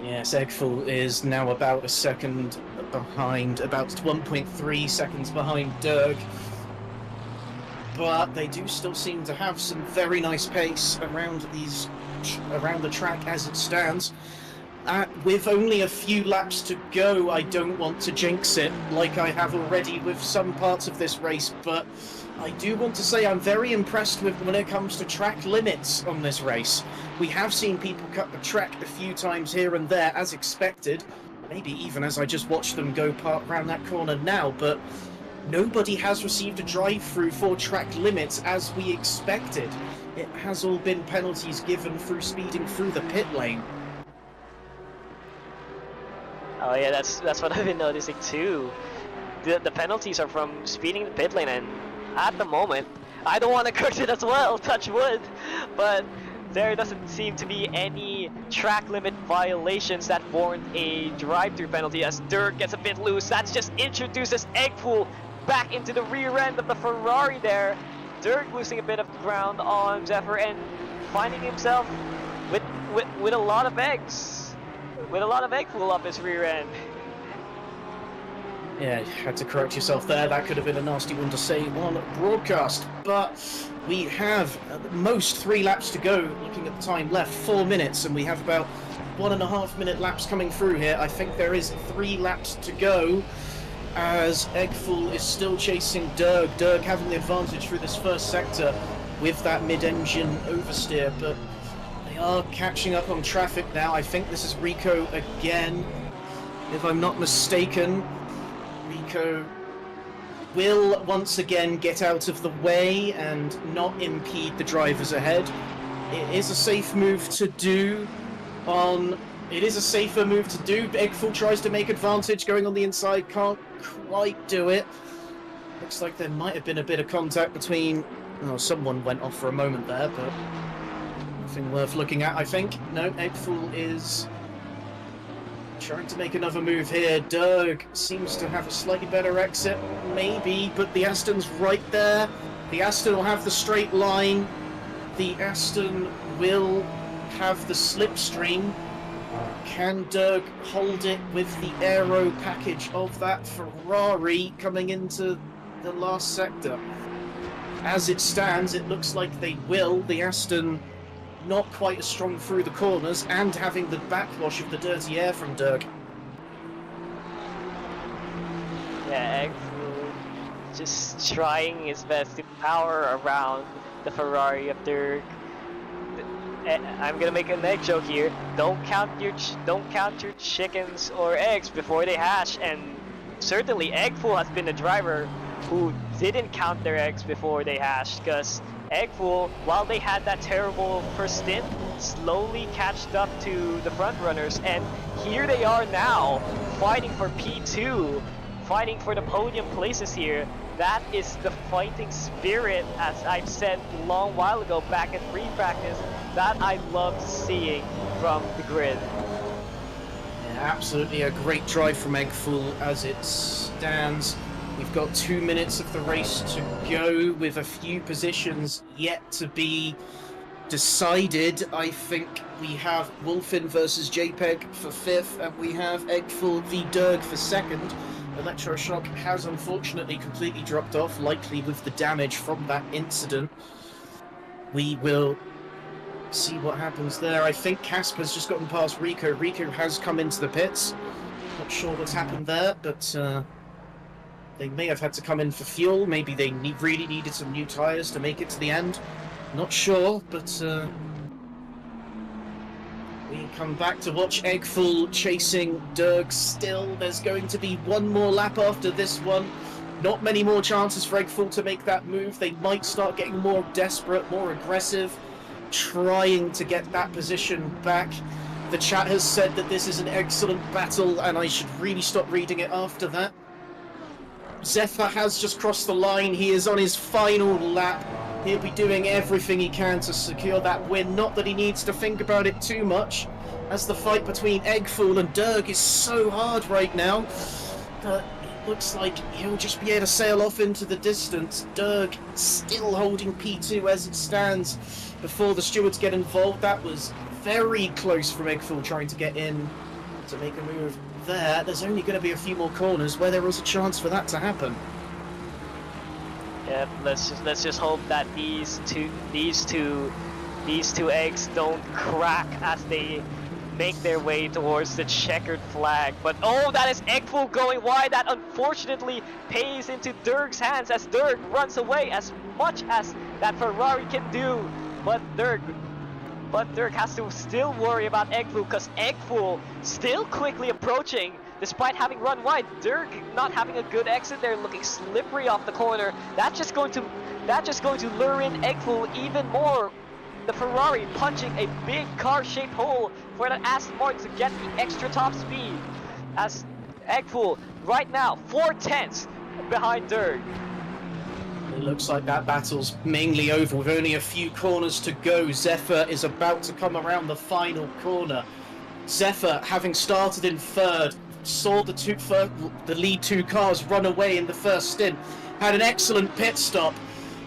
Yes, Eggfool is now about a second behind, about 1.3 seconds behind Derg. But they do still seem to have some very nice pace around the track as it stands. With only a few laps to go, I don't want to jinx it like I have already with some parts of this race, but I do want to say I'm very impressed with when it comes to track limits on this race. We have seen people cut the track a few times here and there, as expected, maybe even as I just watched them go around that corner now, but nobody has received a drive-through for track limits as we expected. It has all been penalties given through speeding through the pit lane. Oh yeah, that's what I've been noticing too. The penalties are from speeding the pit lane, and at the moment, I don't want to curse it as well, touch wood, but there doesn't seem to be any track limit violations that warrant a drive-through penalty, as Derg gets a bit loose. That just introduces Eggfool back into the rear end of the Ferrari there. Derg losing a bit of ground on Zephyr and finding himself with a lot of eggs. With a lot of Eggfool up his rear end. Yeah, you had to correct yourself there. That could have been a nasty one to say on broadcast. But we have at most 3 laps to go. Looking at the time left, 4 minutes, and we have about 1.5 minute laps coming through here. I think there is 3 laps to go, as Eggfool is still chasing Derg. Derg having the advantage through this first sector with that mid-engine oversteer, but they are catching up on traffic now. I think this is Rico again, if I'm not mistaken. Rico will once again get out of the way and not impede the drivers ahead. It is a safe move to do It is a safer move to do. Eggfool tries to make advantage going on the inside, can't quite do it. Looks like there might have been a bit of contact between... Oh, someone went off for a moment there, but nothing worth looking at, I think. No, Eggfool is trying to make another move here. Derg seems to have a slightly better exit, maybe, but the Aston's right there. The Aston will have the straight line. The Aston will have the slipstream. Can Derg hold it with the aero package of that Ferrari coming into the last sector? As it stands, it looks like they will. The Aston not quite as strong through the corners and having the backwash of the dirty air from Derg. Yeah, Eggfool just trying his best to power around the Ferrari of Dirk. I'm gonna make an egg joke here. Don't count your chickens or eggs before they hatch. And certainly, Eggful has been a driver who didn't count their eggs before they hatched, because Eggful, while they had that terrible first stint, slowly catched up to the front runners, and here they are now, fighting for P2, fighting for the podium places here. That is the fighting spirit, as I've said a long while ago back in free practice, that I loved seeing from the grid. Yeah, absolutely a great drive from Eggful as it stands. We've got 2 minutes of the race to go with a few positions yet to be decided. I think we have Wolfin versus JPEG for 5th, and we have Eggful v Derg for 2nd. Electroshock has unfortunately completely dropped off, likely with the damage from that incident. We will see what happens there. I think Casper's just gotten past Rico. Rico has come into the pits. Not sure what's happened there, but they may have had to come in for fuel. Maybe they really needed some new tyres to make it to the end. Not sure, but we come back to watch Eggful chasing Derg still. There's going to be one more lap after this one. Not many more chances for Eggful to make that move. They might start getting more desperate, more aggressive, trying to get that position back. The chat has said that this is an excellent battle, and I should really stop reading it after that. Zephyr has just crossed the line. He is on his final lap. He'll be doing everything he can to secure that win. Not that he needs to think about it too much, as the fight between Eggful and Derg is so hard right now. But it looks like he'll just be able to sail off into the distance. Derg still holding P2 as it stands before the stewards get involved. That was very close from Eggful trying to get in to make a move there. There's only going to be a few more corners where there was a chance for that to happen. Yeah, let's just hope that these two eggs don't crack as they make their way towards the checkered flag. But oh, that is Eggful going wide. That unfortunately pays into Derg's hands as Derg runs away as much as that Ferrari can do. But Derg has to still worry about Eggful, because Eggful still quickly approaching despite having run wide. Derg not having a good exit there, looking slippery off the corner. That's just going to lure in Eggful even more. The Ferrari punching a big car-shaped hole for the Aston Martin to get the extra top speed. As Eggful right now 4/10 behind Derg. It looks like that battle's mainly over with only a few corners to go. Zephyr is about to come around the final corner. Zephyr, having started in 3rd, saw the lead 2 cars run away in the first stint, had an excellent pit stop,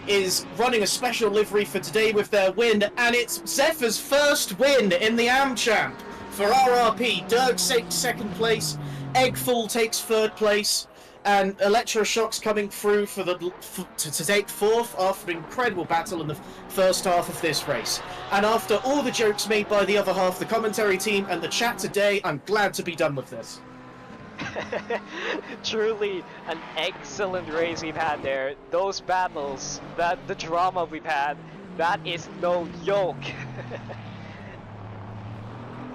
is running a special livery for today with their win, and it's Zephyr's first win in the AmChamp for RRP. Derg takes 2nd place, Eggful takes 3rd place, and Electroshock's coming through to take 4th after an incredible battle in the first half of this race. And after all the jokes made by the other half, the commentary team and the chat today, I'm glad to be done with this. Truly an excellent race we've had there. Those battles, the drama we've had, that is no joke.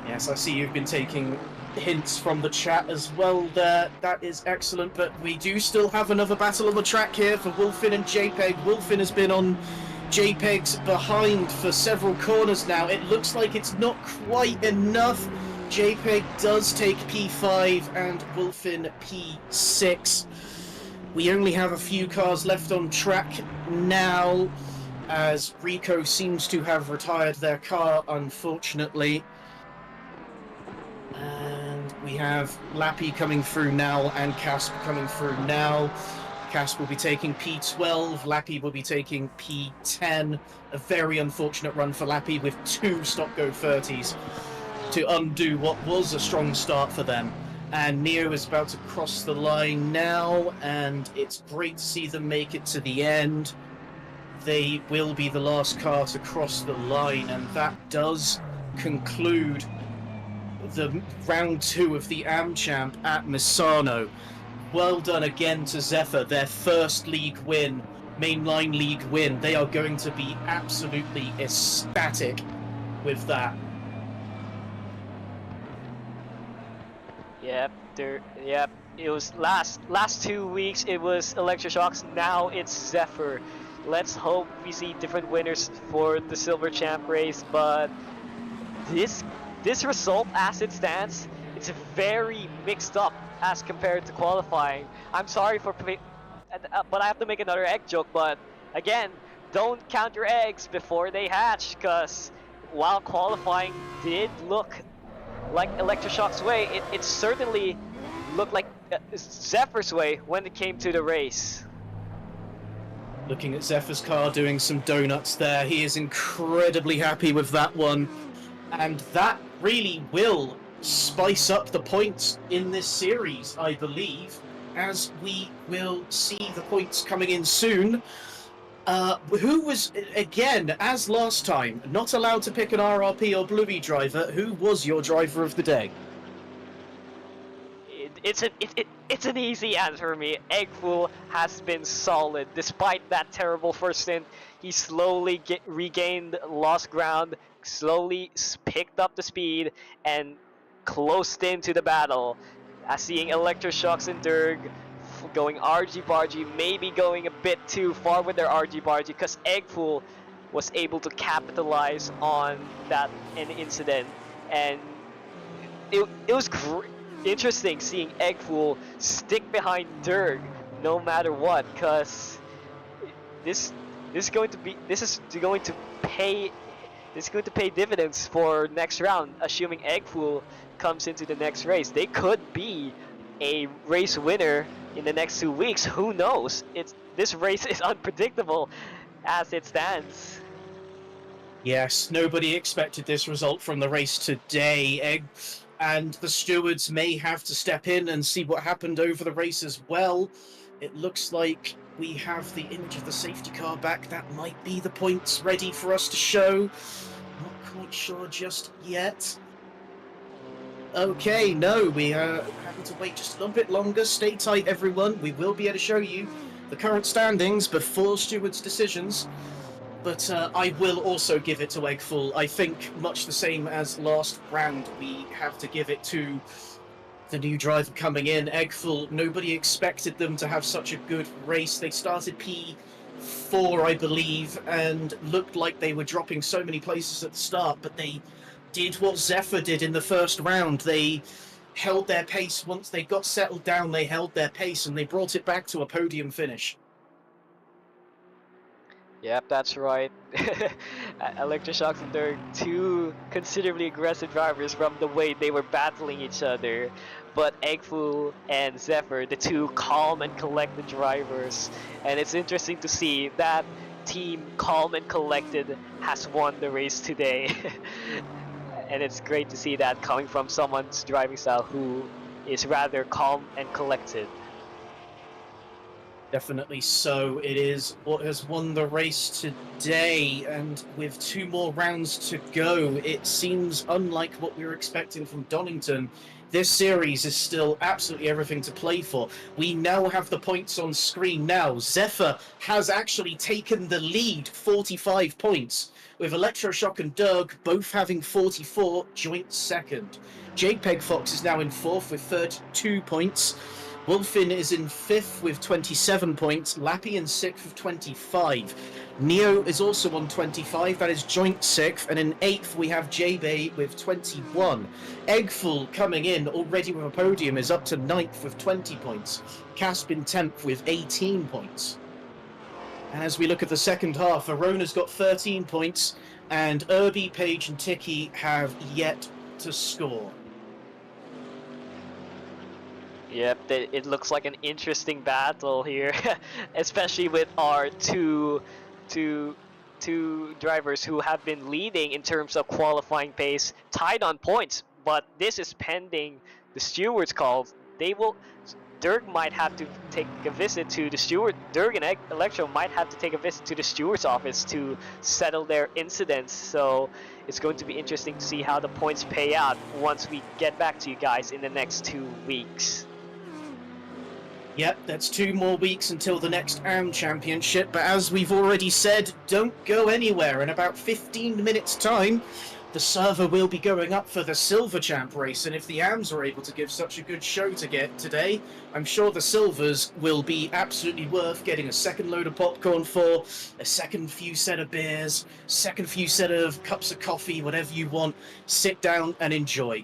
Yes, I see you've been taking hints from the chat as well there. That is excellent, but we do still have another battle on the track here for Wolfin and JPEG. Wolfin has been on JPEG's behind for several corners now. It looks like it's not quite enough. JPEG does take P5 and Wolfin P6. We only have a few cars left on track now, as Rico seems to have retired their car, unfortunately. And we have Lappy coming through now and Casp coming through now. Casp will be taking P12, Lappy will be taking P10. A very unfortunate run for Lappy with 2 stop-go 30s to undo what was a strong start for them. And Neo is about to cross the line now, and it's great to see them make it to the end. They will be the last car to cross the line, and that does conclude the round 2 of the AmChamp at Misano. Well done again to Zephyr, their first league win mainline league win. They are going to be absolutely ecstatic with that. Yep, yep. It was last 2 weeks. It was Electroshocks. Now it's Zephyr. Let's hope we see different winners for the Silver Champ race. But this result, as it stands, it's very mixed up as compared to qualifying. I'm sorry for, but I have to make another egg joke. But again, don't count your eggs before they hatch, because while qualifying did look like Electroshock's way, it certainly looked like Zephyr's way when it came to the race. Looking at Zephyr's car doing some donuts there. He is incredibly happy with that one. And that really will spice up the points in this series, I believe, as we will see the points coming in soon. Who was, again, as last time, not allowed to pick an RRP or Bluey driver? Who was your driver of the day? It's an easy answer for me. Eggfool has been solid. Despite that terrible first stint, he slowly regained lost ground, slowly picked up the speed, and closed into the battle. Seeing Electroshocks and Durg going argy-bargy, maybe going a bit too far with their argy-bargy, because Eggfool was able to capitalize on that incident, and it was interesting seeing Eggfool stick behind Durg no matter what, because this is going to pay dividends for next round, assuming Eggfool comes into the next race. They could be a race winner in the next 2 weeks. Who knows? This race is unpredictable as it stands. Yes, nobody expected this result from the race today, and the stewards may have to step in and see what happened over the race as well. It looks like we have the image of the safety car back. That might be the points ready for us to show. Not quite sure just yet. Okay, no, we are having to wait just a little bit longer. Stay tight, everyone. We will be able to show you the current standings before stewards' decisions. But I will also give it to Eggfool. I think much the same as last round, we have to give it to the new driver coming in. Eggfool, nobody expected them to have such a good race. They started P4, I believe, and looked like they were dropping so many places at the start, but they did what Zephyr did in the first round. They held their pace. Once they got settled down, they held their pace, and they brought it back to a podium finish. Yep, that's right. Electroshocks and Durg, two considerably aggressive drivers from the way they were battling each other. But Eggfool and Zephyr, the two calm and collected drivers. And it's interesting to see that team calm and collected has won the race today. And it's great to see that coming from someone's driving style who is rather calm and collected. Definitely so. It is what has won the race today, and with 2 more rounds to go, it seems unlike what we were expecting from Donington. This series is still absolutely everything to play for. We now have the points on screen now. Zephyr has actually taken the lead, 45 points, with Electroshock and Durg both having 44, joint second. JPEG Fox is now in 4th with 32 points. Wolfin is in 5th with 27 points, Lappy in 6th with 25. Neo is also on 25, that is joint 6th, and in 8th we have JBay with 21. Eggfool coming in already with a podium is up to 9th with 20 points. Casp in 10th with 18 points. And as we look at the second half, Arona's got 13 points, and Irby, Page and Tiki have yet to score. Yep, it looks like an interesting battle here, especially with our two drivers who have been leading in terms of qualifying pace, tied on points. But this is pending the stewards' calls. Durg might have to take a visit to the steward. Durg and Electro might have to take a visit to the steward's office to settle their incidents. So it's going to be interesting to see how the points pay out once we get back to you guys in the next 2 weeks. Yep, that's 2 more weeks until the next AM Championship, but as we've already said, don't go anywhere. In about 15 minutes' time, the server will be going up for the Silver Champ race, and if the AMs are able to give such a good show to get today, I'm sure the Silvers will be absolutely worth getting a second load of popcorn for, a second few set of beers, second few set of cups of coffee, whatever you want. Sit down and enjoy.